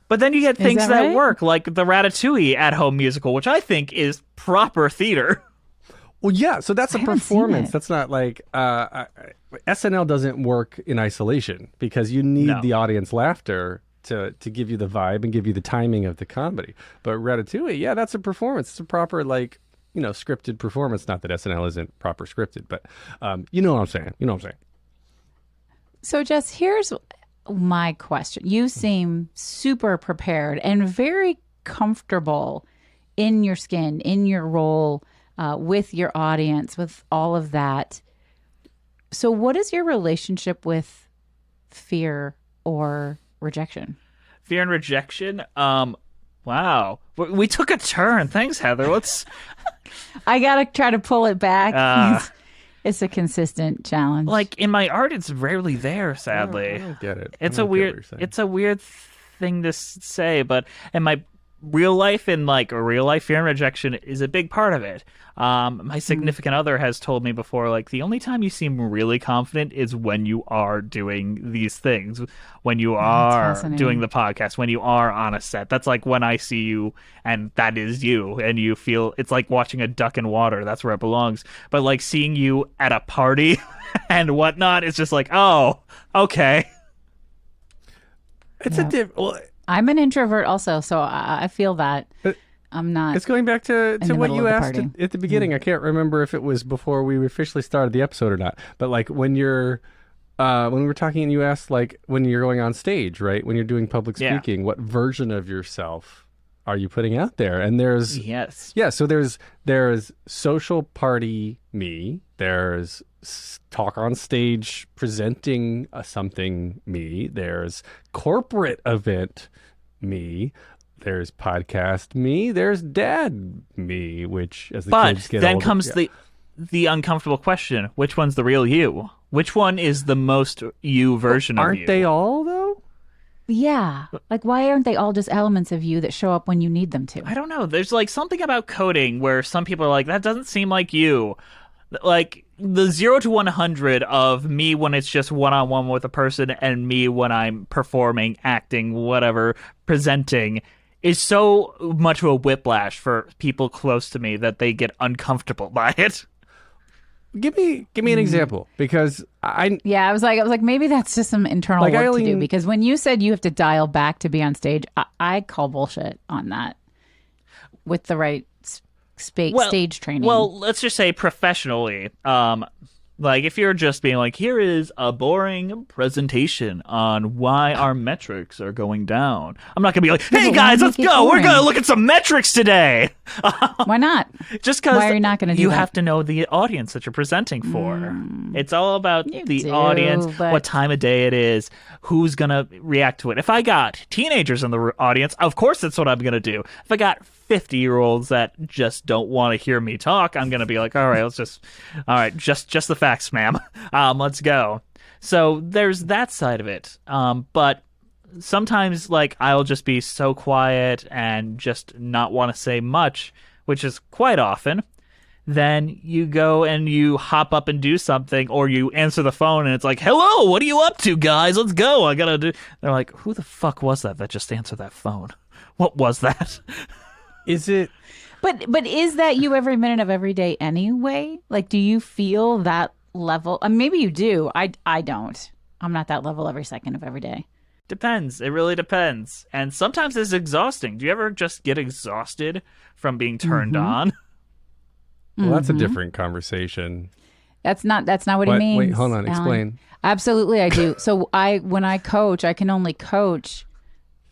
But then you get things that right? work, like the Ratatouille at-home musical, which I think is proper theater. Well, yeah, so that's a performance. That's not like SNL doesn't work in isolation because you need the audience laughter to give you the vibe and give you the timing of the comedy. But Ratatouille, yeah, that's a performance. It's a proper, like, scripted performance. Not that SNL isn't proper scripted, but you know what I'm saying. So, Jess, here's my question. You seem super prepared and very comfortable in your skin, in your role, with your audience, with all of that. So what is your relationship with fear or rejection? Fear and rejection? Wow. We took a turn. Thanks, Heather. I got to try to pull it back. It's a consistent challenge. Like, in my art, it's rarely there, sadly. I don't get it. It's a weird thing to say, but in my real life and like a real life fear and rejection is a big part of it. My significant other has told me before, like, the only time you seem really confident is when you are doing these things, when you are doing the podcast, when you are on a set. That's like when I see you and that is you, and you feel it's like watching a duck in water. That's where it belongs. But like seeing you at a party and whatnot, it's just like, oh, okay. It's I'm an introvert also, so I feel that. I'm not. It's going back to what you asked at the beginning. I can't remember if it was before we officially started the episode or not. But like when you're, when we were talking and you asked like when you're going on stage, right? When you're doing public speaking, what version of yourself are you putting out there? And there's so there's social party me. There's talk on stage presenting something me. There's corporate event me. There's podcast me. There's dad me, which as the kids get then older, comes the uncomfortable question: which one's the real you? Which one is the most you version of you? Aren't they all though? Yeah. Like, why aren't they all just elements of you that show up when you need them to? I don't know. There's like something about coding where some people are like, that doesn't seem like you. Like the 0 to 100 of me when it's just one-on-one with a person and me when I'm performing, acting, whatever, presenting is so much of a whiplash for people close to me that they get uncomfortable by it. Give me an example, because I was like maybe that's just some internal work to do, because when you said you have to dial back to be on stage, I call bullshit on that with the right stage training. Well, let's just say professionally, like if you're just being like, here is a boring presentation on why our metrics are going down. I'm not going to be like, hey guys, let's go. We're going to look at some metrics today. Why not? Just because why are you not going to do you that? have to know the audience that you're presenting for. It's all about the audience, what time of day it is, who's going to react to it. If I got teenagers in the audience, of course that's what I'm going to do. If I got 50-year-olds that just don't want to hear me talk, I'm going to be like, all right, just the facts, ma'am. Let's go. So there's that side of it. But sometimes like I'll just be so quiet and just not want to say much, which is quite often. Then you go and you hop up and do something, or you answer the phone and it's like, hello, what are you up to, guys? Let's go. I got to do. They're like, who the fuck was that just answered that phone? What was that? Is it? But is that you every minute of every day anyway? Like, do you feel that level? Maybe you do. I don't. I'm not that level every second of every day. Depends. It really depends. And sometimes it's exhausting. Do you ever just get exhausted from being turned on? Well, that's a different conversation. That's not what he means. Wait, hold on. Alan. Explain. Absolutely, I do. So when I coach, I can only coach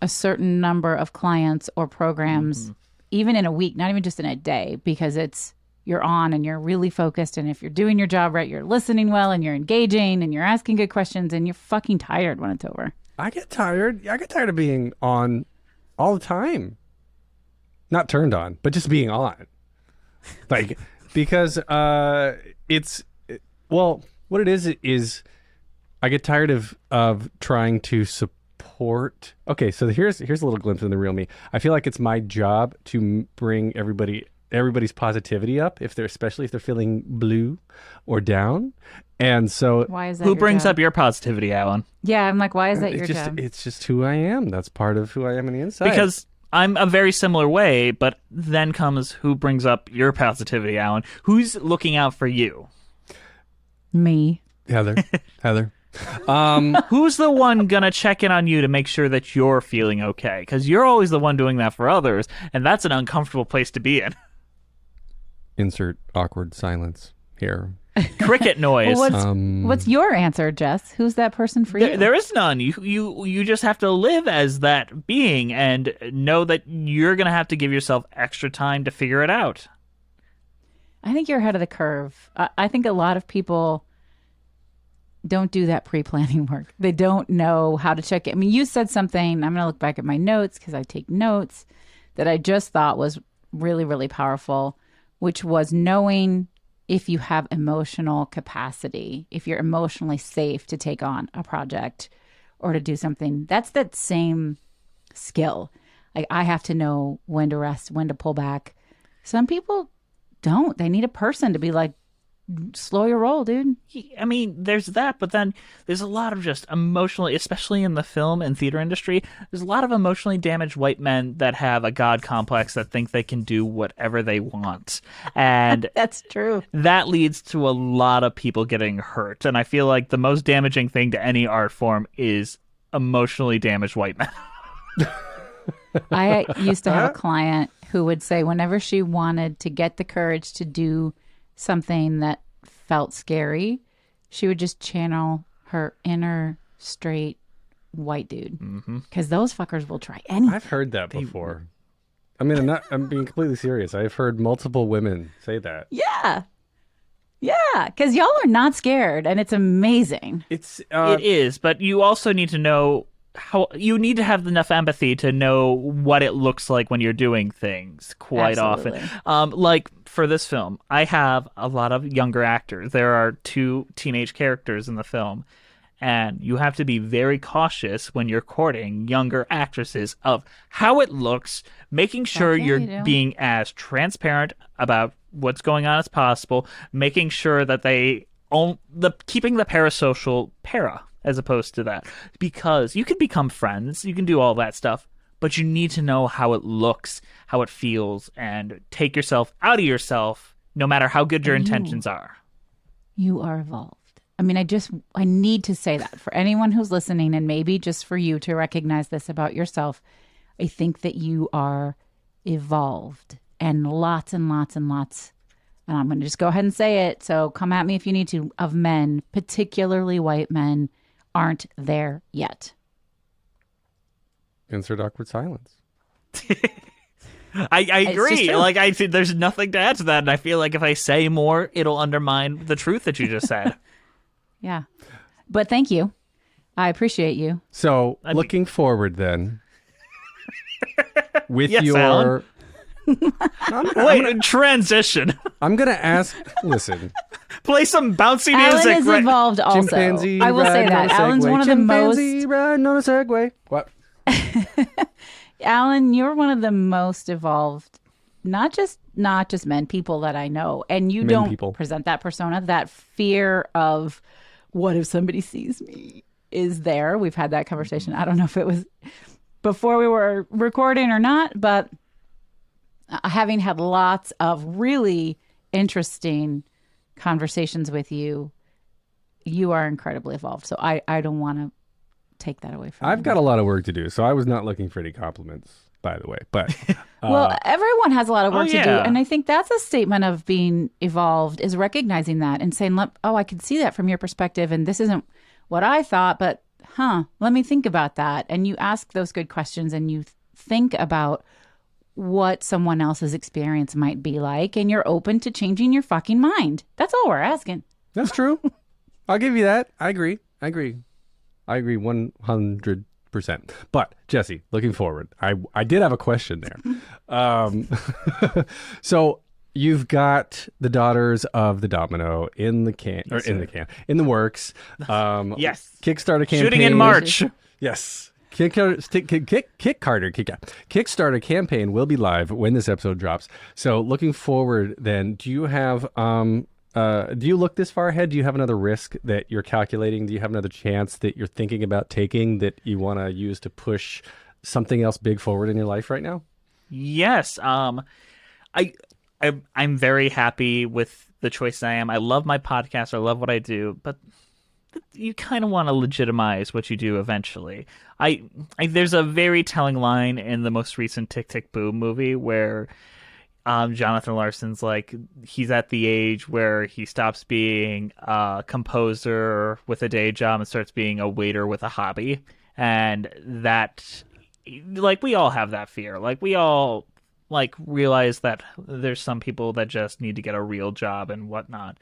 a certain number of clients or programs, even in a week, not even just in a day, because you're on and you're really focused. And if you're doing your job right, you're listening well and you're engaging and you're asking good questions, and you're fucking tired when it's over. I get tired of being on all the time. Not turned on, but just being on. Like, because what it is I get tired of trying to support. Okay, so here's a little glimpse in the real me. I feel like it's my job to bring everybody's positivity up, especially if they're feeling blue or down. And so why is that? Who brings up your positivity, Alan? Yeah, I'm like, why is that your job? It's just who I am. That's part of who I am on the inside. Because I'm a very similar way, but then comes who brings up your positivity, Alan? Who's looking out for you? Me. Heather. Who's the one gonna check in on you to make sure that you're feeling okay? Because you're always the one doing that for others, and that's an uncomfortable place to be in. Insert awkward silence here. Cricket noise. Well, what's your answer, Jess? Who's that person for you? There is none. You just have to live as that being and know that you're gonna have to give yourself extra time to figure it out. I think you're ahead of the curve. I think a lot of people don't do that pre-planning work. They don't know how to check it. I mean, you said something, I'm going to look back at my notes because I take notes, that I just thought was really, really powerful, which was knowing if you have emotional capacity, if you're emotionally safe to take on a project or to do something. That's that same skill. Like, I have to know when to rest, when to pull back. Some people don't. They need a person to be like, slow your roll, dude. I mean, there's that, but then there's a lot of just emotionally, especially in the film and theater industry, there's a lot of emotionally damaged white men that have a god complex that think they can do whatever they want. And that's true. That leads to a lot of people getting hurt. And I feel like the most damaging thing to any art form is emotionally damaged white men. I used to have a client who would say whenever she wanted to get the courage to do something that felt scary, she would just channel her inner straight white dude. Because those fuckers will try anything. I've heard that before. I mean, I'm being completely serious. I've heard multiple women say that. Yeah. Yeah, because y'all are not scared, and it's amazing. It is, but you also need to know how you need to have enough empathy to know what it looks like when you're doing things quite Absolutely. often. Like for this film, I have a lot of younger actors. There are 2 teenage characters in the film, and you have to be very cautious when you're courting younger actresses of how it looks, making sure you're being as transparent about what's going on as possible, making sure that they own keeping the parasocial para as opposed to that, because you can become friends, you can do all that stuff, but you need to know how it looks, how it feels, and take yourself out of yourself, no matter how good your intentions are. You are evolved. I mean, I need to say that for anyone who's listening, and maybe just for you to recognize this about yourself. I think that you are evolved, and lots and lots and lots, and I'm going to just go ahead and say it, so come at me if you need to, of men, particularly white men, aren't there yet. Insert awkward silence. I agree. Like, I think there's nothing to add to that, and I feel like if I say more, it'll undermine the truth that you just said. Yeah. But thank you. I appreciate you. So, looking forward then, with Yes, your... Wait, transition. I'm going to ask... Listen. Play some bouncy Alan music. is involved also. Chimpanzee I will say riding on that. a Alan's Segway. one of the most... Chimpanzee riding on a Segway. What? Alan, you're one of the most evolved, not just men, people that I know. And you don't present that persona. That fear of what if somebody sees me is there. We've had that conversation. I don't know if it was before we were recording or not, but having had lots of really interesting conversations with you, you are incredibly evolved. So I don't want to take that away from you. I've got a lot of work to do, so I was not looking for any compliments, by the way. But well, everyone has a lot of work to do, and I think that's a statement of being evolved, is recognizing that and saying, I can see that from your perspective, and this isn't what I thought, but let me think about that. And you ask those good questions, and you think about what someone else's experience might be like, and you're open to changing your fucking mind. That's all we're asking. That's true. I'll give you that. I agree 100%. But Jesse, looking forward, I did have a question there. So you've got the Daughters of the Domino in the works. Yes. Kickstarter campaign. Shooting in March. Yes. Kickstarter campaign will be live when this episode drops. So looking forward then, do you have do you look this far ahead? Do you have another risk that you're calculating? Do you have another chance that you're thinking about taking that you want to use to push something else big forward in your life right now? Yes. I'm very happy with the choice I am. I love my podcast. I love what I do, but you kind of want to legitimize what you do eventually. There's a very telling line in the most recent Tick, Tick, Boom movie where Jonathan Larson's like, he's at the age where he stops being a composer with a day job and starts being a waiter with a hobby. And that, like, we all have that fear. Like, we all, like, realize that there's some people that just need to get a real job and whatnot.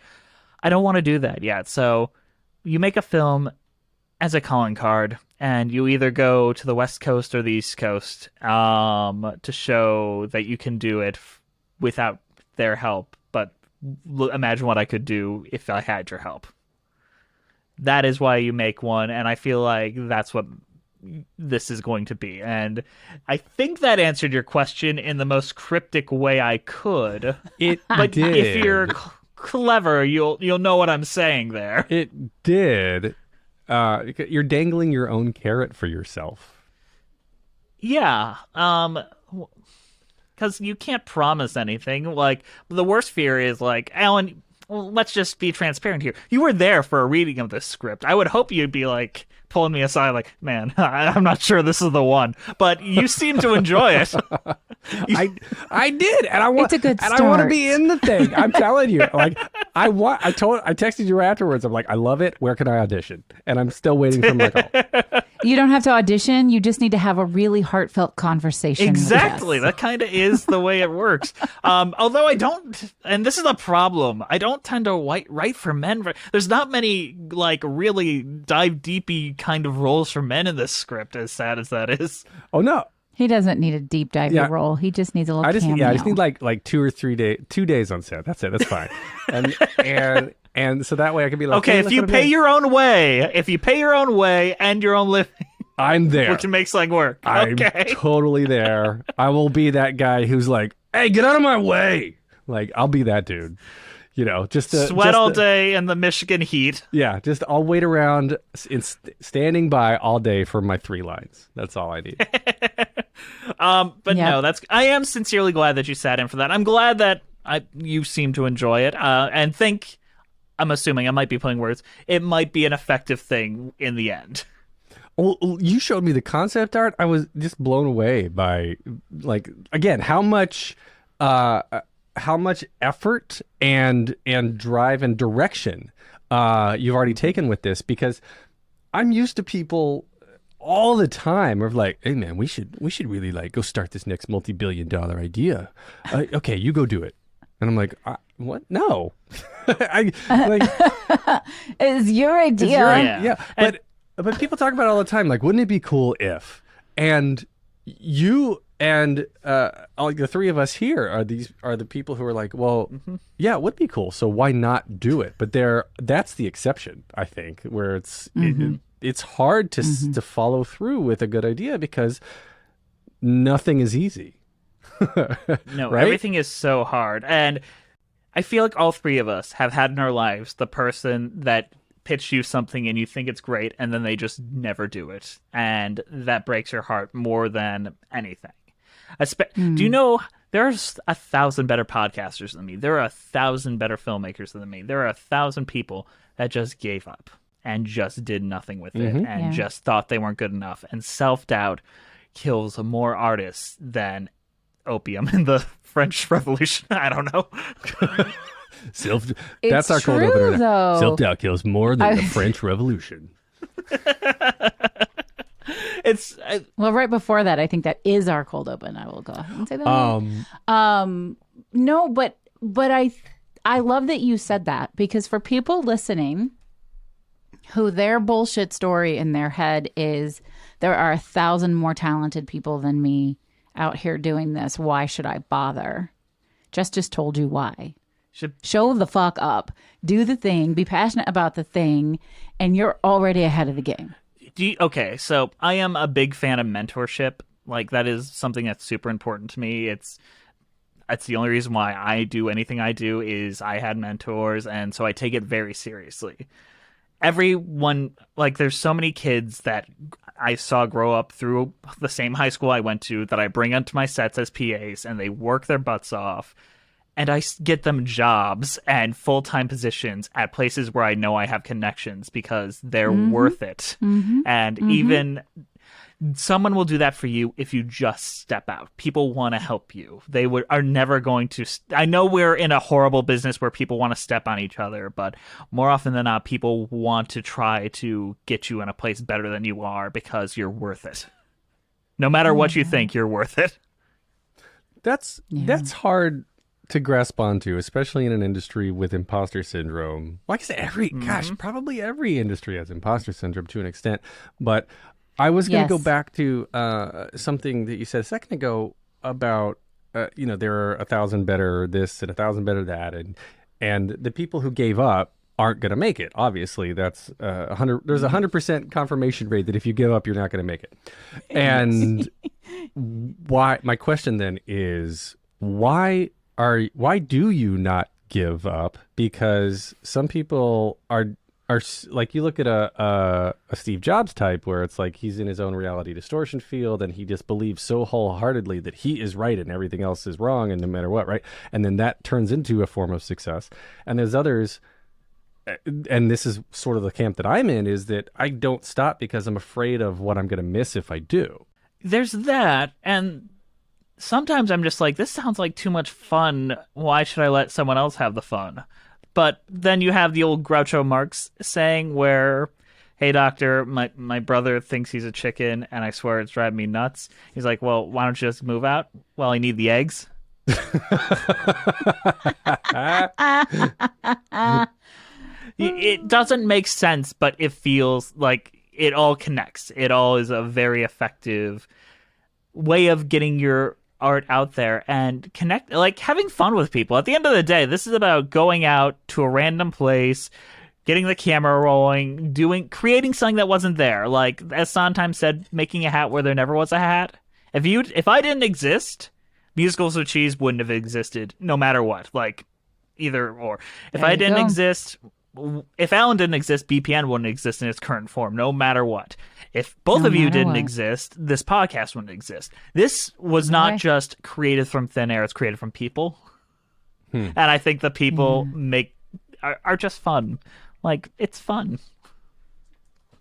I don't want to do that yet. So you make a film as a calling card, and you either go to the West Coast or the East Coast to show that you can do it without their help. But imagine what I could do if I had your help. That is why you make one, and I feel like that's what this is going to be. And I think that answered your question in the most cryptic way I could. But did. If you're clever, you'll know what I'm saying there. It did. You're dangling your own carrot for yourself. Yeah. Because you can't promise anything. Like, the worst fear is, like, Alan, well, let's just be transparent here. You were there for a reading of this script. I would hope you'd be, like, pulling me aside, like, man, I'm not sure this is the one. But you seem to enjoy it. I did, and I want. It's a good and start. I want to be in the thing. I'm telling you, like, I texted you afterwards. I'm like, I love it. Where can I audition? And I'm still waiting for my call. You don't have to audition. You just need to have a really heartversatile conversation. Exactly. With us. That kind of is the way it works. Although I don't, and this is a problem, I don't tend to write for men. There's not many, like, really dive deepy kind of roles for men in this script, as sad as that is. Oh, no. He doesn't need a deep dive role. He just needs a little cameo. I just need like 2 days on set. That's it. That's fine. And so that way I can be like, okay, hey, if you pay your own way, and your own living, I'm there. We can make something work. Okay. I'm totally there. I will be that guy who's like, hey, get out of my way. Like, I'll be that dude. You know, just to sweat all day in the Michigan heat. Yeah, just I'll wait around, standing by all day for my 3 lines. That's all I need. But no, I am sincerely glad that you sat in for that. I'm glad that you seem to enjoy it, and think. I'm assuming I might be putting words. It might be an effective thing in the end. Well, you showed me the concept art. I was just blown away by, like, again, how much effort and drive and direction you've already taken with this, because I'm used to people all the time of like, hey man, we should really like go start this next multi-billion-dollar idea. Okay, you go do it. And I'm like, what? No. It's your idea. Yeah. But people talk about it all the time. Like, wouldn't it be cool if? And you and like the 3 of us here are the people who are like, well, yeah, it would be cool. So why not do it? But that's the exception, I think, where it's hard to follow through with a good idea because nothing is easy. No, right? Everything is so hard. And I feel like all 3 of us have had in our lives the person that pitched you something and you think it's great and then they just never do it. And that breaks your heart more than anything. Do you know there's 1,000 better podcasters than me? There are 1,000 better filmmakers than me. There are 1,000 people that just gave up and just did nothing with it and just thought they weren't good enough. And self-doubt kills more artists than opium in the French Revolution. I don't know. That's our cold opener. Self-doubt kills more than the French Revolution. Well, right before that, I think that is our cold open. I will go ahead and say that. No, but I love that you said that, because for people listening who their bullshit story in their head is there are 1,000 more talented people than me out here doing this. Why should I bother? Just told you why. Show the fuck up. Do the thing. Be passionate about the thing. And you're already ahead of the game. Okay, so I am a big fan of mentorship. Like, that is something that's super important to me. That's the only reason why I do anything I do is I had mentors, and so I take it very seriously. Everyone, like, there's so many kids that I saw grow up through the same high school I went to that I bring onto my sets as PAs, and they work their butts off, and I get them jobs and full-time positions at places where I know I have connections because they're worth it. And even someone will do that for you if you just step out. People want to help you. They are never going to. I know we're in a horrible business where people want to step on each other, but more often than not, people want to try to get you in a place better than you are because you're worth it. No matter what you think, you're worth it. That's hard to grasp onto, especially in an industry with imposter syndrome. Like I said, probably every industry has imposter syndrome to an extent. But I was going to go back to something that you said a second ago about, there are 1,000 better this and 1,000 better that. And the people who gave up, aren't going to make it. Obviously, that's 100. There's a 100% confirmation rate that if you give up, you're not going to make it. And why? My question then is, why do you not give up? Because some people are like, you look at a Steve Jobs type where it's like he's in his own reality distortion field and he just believes so wholeheartedly that he is right and everything else is wrong, and no matter what, right? And then that turns into a form of success. And there's others, and this is sort of the camp that I'm in, is that I don't stop because I'm afraid of what I'm going to miss if I do. There's that, and sometimes I'm just like, this sounds like too much fun. Why should I let someone else have the fun? But then you have the old Groucho Marx saying where, hey, doctor, my brother thinks he's a chicken, and I swear it's driving me nuts. He's like, well, why don't you just move out? Well, I need the eggs. It doesn't make sense, but it feels like it all connects. It all is a very effective way of getting your art out there and connect, like having fun with people. At the end of the day, this is about going out to a random place, getting the camera rolling, creating something that wasn't there. Like, as Sondheim said, making a hat where there never was a hat. If I didn't exist, Musicals with Cheese wouldn't have existed, no matter what. Like, either or. If I didn't exist, if Alan didn't exist, BPN wouldn't exist in its current form, no matter what. If both of you didn't exist, this podcast wouldn't exist. This was not just created from thin air, it's created from people. And I think the people are just fun. Like, it's fun.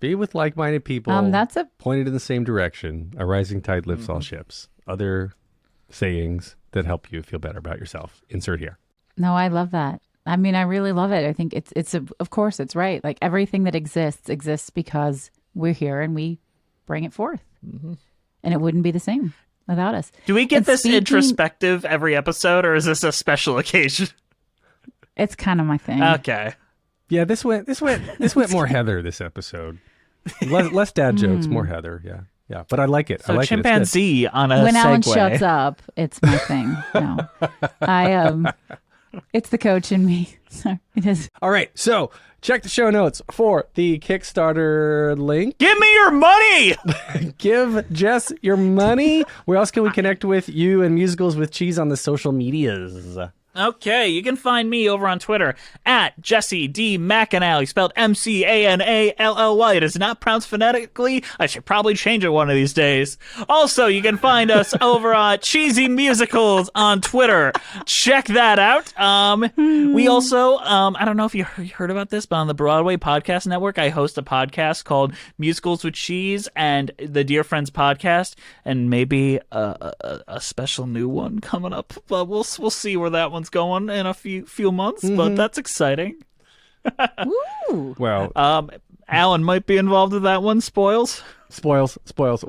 Be with like-minded people, that's pointed in the same direction. A rising tide lifts all ships. Other sayings that help you feel better about yourself. Insert here. No, I love that. I mean, I really love it. I think of course, it's right. Like, everything that exists because we're here and we bring it forth. And it wouldn't be the same without us. Do we get this introspective every episode, or is this a special occasion? It's kind of my thing. Okay. Yeah, this went more Heather this episode. Less dad jokes, more Heather. Yeah. But I like it. So I like chimpanzee on a when segue. Alan shuts up, it's my thing. No, it's the coach in me. So it is. All right, so check the show notes for the Kickstarter link. Give me your money! Give Jess your money. Where else can we connect with you and Musicals with Cheese on the social medias? Okay, you can find me over on Twitter at Jesse D. McAnally, spelled McAnally. It is not pronounced phonetically. I should probably change it one of these days. Also, you can find us over on Cheesy Musicals on Twitter. Check that out. We also, I don't know if you heard about this, but on the Broadway Podcast Network, I host a podcast called Musicals with Cheese and the Dear Friends Podcast, and maybe a special new one coming up. But we'll see where that one's going in a few months, but that's exciting. Ooh. Well, Alan might be involved with that one. Spoils. Well,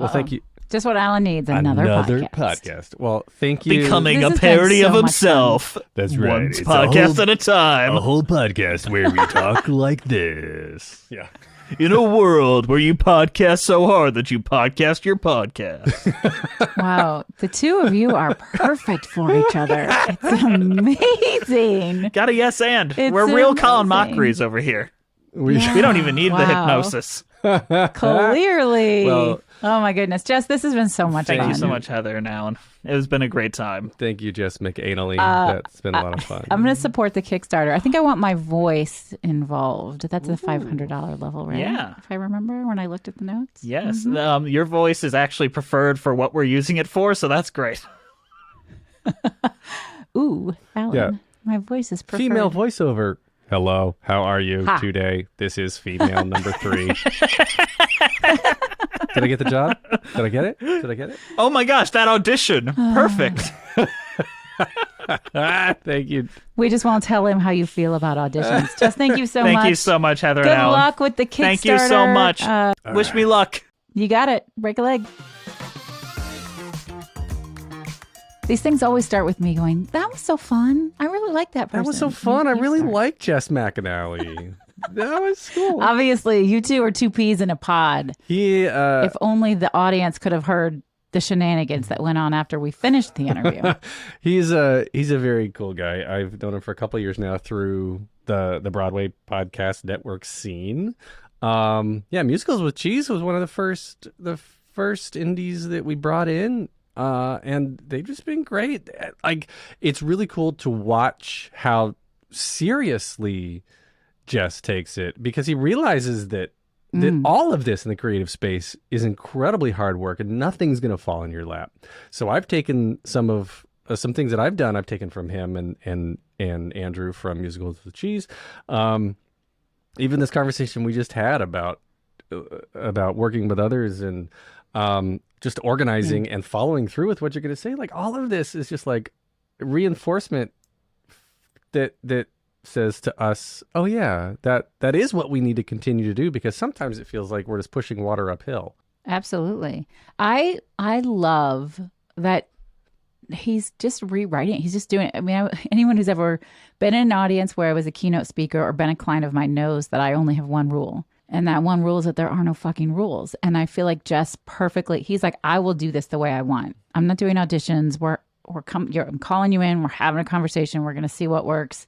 thank you. Just what Alan needs, another podcast. Well, thank you. Becoming a parody of himself. That's right. One podcast at a time. A whole podcast where we talk like this. Yeah. In a world where you podcast so hard that you podcast your podcast. Wow. The two of you are perfect for each other. It's amazing. Got a yes and. It's We're real amazing. Colin Mockeries over here. We don't even need the hypnosis. Clearly. Well, oh my goodness. Jess, this has been so much fun. Thank you so much, Heather and Alan. It has been a great time. Thank you, Jess McAnally. That's been a lot of fun. I'm going to support the Kickstarter. I think I want my voice involved. That's a $500 level, right? Yeah. If I remember when I looked at the notes. Yes. Your voice is actually preferred for what we're using it for, so that's great. Ooh, Alan. Yeah. My voice is preferred. Female voiceover. Hello, how are you today? This is female number 3. Did I get the job? Did I get it? Oh my gosh, that audition. Perfect. Thank you. We just won't tell him how you feel about auditions. Just thank you so much. Thank you so much, Heather Good and Alan. luck with the Kickstarter. Thank you so much. Wish me luck. You got it. Break a leg. These things always start with me going, that was so fun. I really like that person. That was so fun. I really like Jess McAnally. That was cool. Obviously, you two are two peas in a pod. If only the audience could have heard the shenanigans that went on after we finished the interview. He's a very cool guy. I've known him for a couple of years now through the Broadway podcast network scene. Musicals with Cheese was one of the first indies that we brought in, and they've just been great. Like, it's really cool to watch how seriously Jess takes it, because he realizes that all of this in the creative space is incredibly hard work and nothing's going to fall in your lap. So I've taken some things that I've done, I've taken from him and Andrew from Musicals with Cheese. Even this conversation we just had about working with others and just organizing and following through with what you're going to say. Like, all of this is just like reinforcement that says to us, oh yeah, that is what we need to continue to do, because sometimes it feels like we're just pushing water uphill. Absolutely. I love that he's just rewriting. He's just doing it. I mean, anyone who's ever been in an audience where I was a keynote speaker or been a client of mine knows that I only have one rule. And that one rule is that there are no fucking rules. And I feel like Jess he's like, I will do this the way I want. I'm not doing auditions. I'm calling you in. We're having a conversation. We're going to see what works.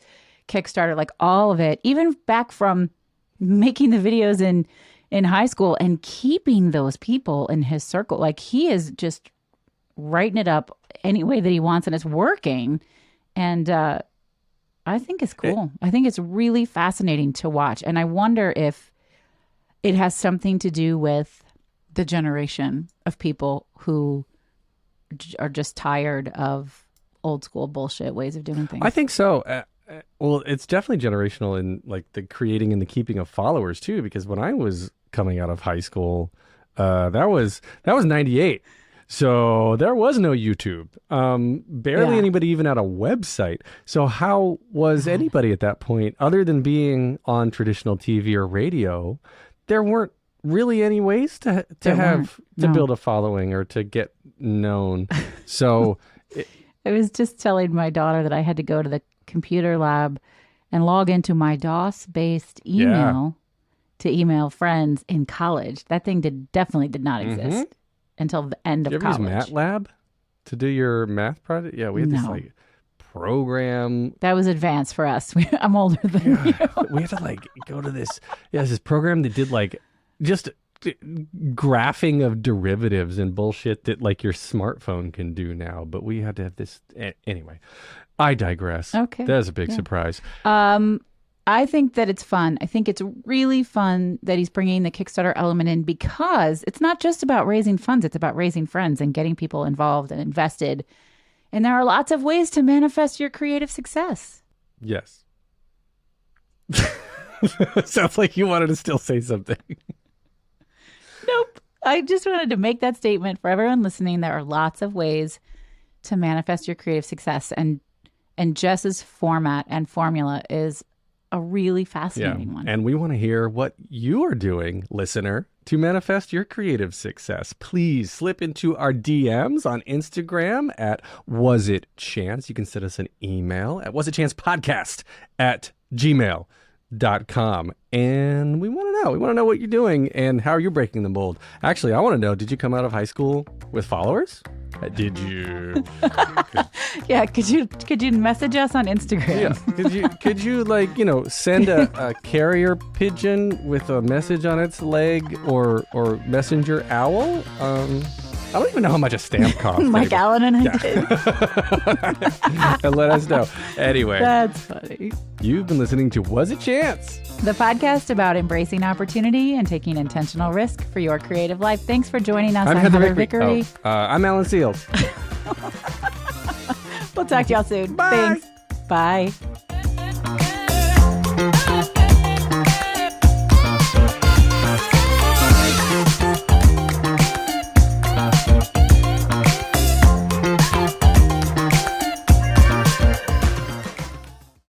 Kickstarter, like all of it, even back from making the videos in high school and keeping those people in his circle. Like, he is just writing it up any way that he wants, and it's working. And I think it's cool. I think it's really fascinating to watch. And I wonder if it has something to do with the generation of people who are just tired of old school bullshit ways of doing things. I think so. Well, it's definitely generational in like the creating and the keeping of followers too, because when I was coming out of high school, that was 98. So there was no YouTube. Barely anybody even had a website. So how was anybody at that point, other than being on traditional TV or radio? There weren't really any ways to build a following or to get known. So I was just telling my daughter that I had to go to the computer lab and log into my DOS-based email to email friends in college. That thing definitely did not exist until the end of college. Did you ever use MATLAB to do your math project? Yeah, we had this like program. That was advanced for us. I'm older than you. We had to like go to this program that did like just graphing of derivatives and bullshit that like your smartphone can do now. But we had to have this anyway. I digress. Okay. That was a big surprise. I think that it's fun. I think it's really fun that he's bringing the Kickstarter element in, because it's not just about raising funds. It's about raising friends and getting people involved and invested. And there are lots of ways to manifest your creative success. Yes. Sounds like you wanted to still say something. Nope. I just wanted to make that statement for everyone listening. There are lots of ways to manifest your creative success. And Jess's format and formula is a really fascinating one. And we want to hear what you are doing, listener, to manifest your creative success. Please slip into our DMs on Instagram at wasitchance. You can send us an email at wasitchancepodcast@gmail.com. And we want to know. We want to know what you're doing and how you're breaking the mold. Actually, I want to know, did you come out of high school with followers? Did you? Yeah, could you message us on Instagram? Yeah, could you like, send a carrier pigeon with a message on its leg or messenger owl? I don't even know how much a stamp costs. Mike Allen and I did. And let us know. Anyway. That's funny. You've been listening to Was It Chance? The podcast about embracing opportunity and taking intentional risk for your creative life. Thanks for joining us. I'm Heather Vickery. I'm Alan Seals. We'll talk to y'all soon. Bye. Thanks. Bye.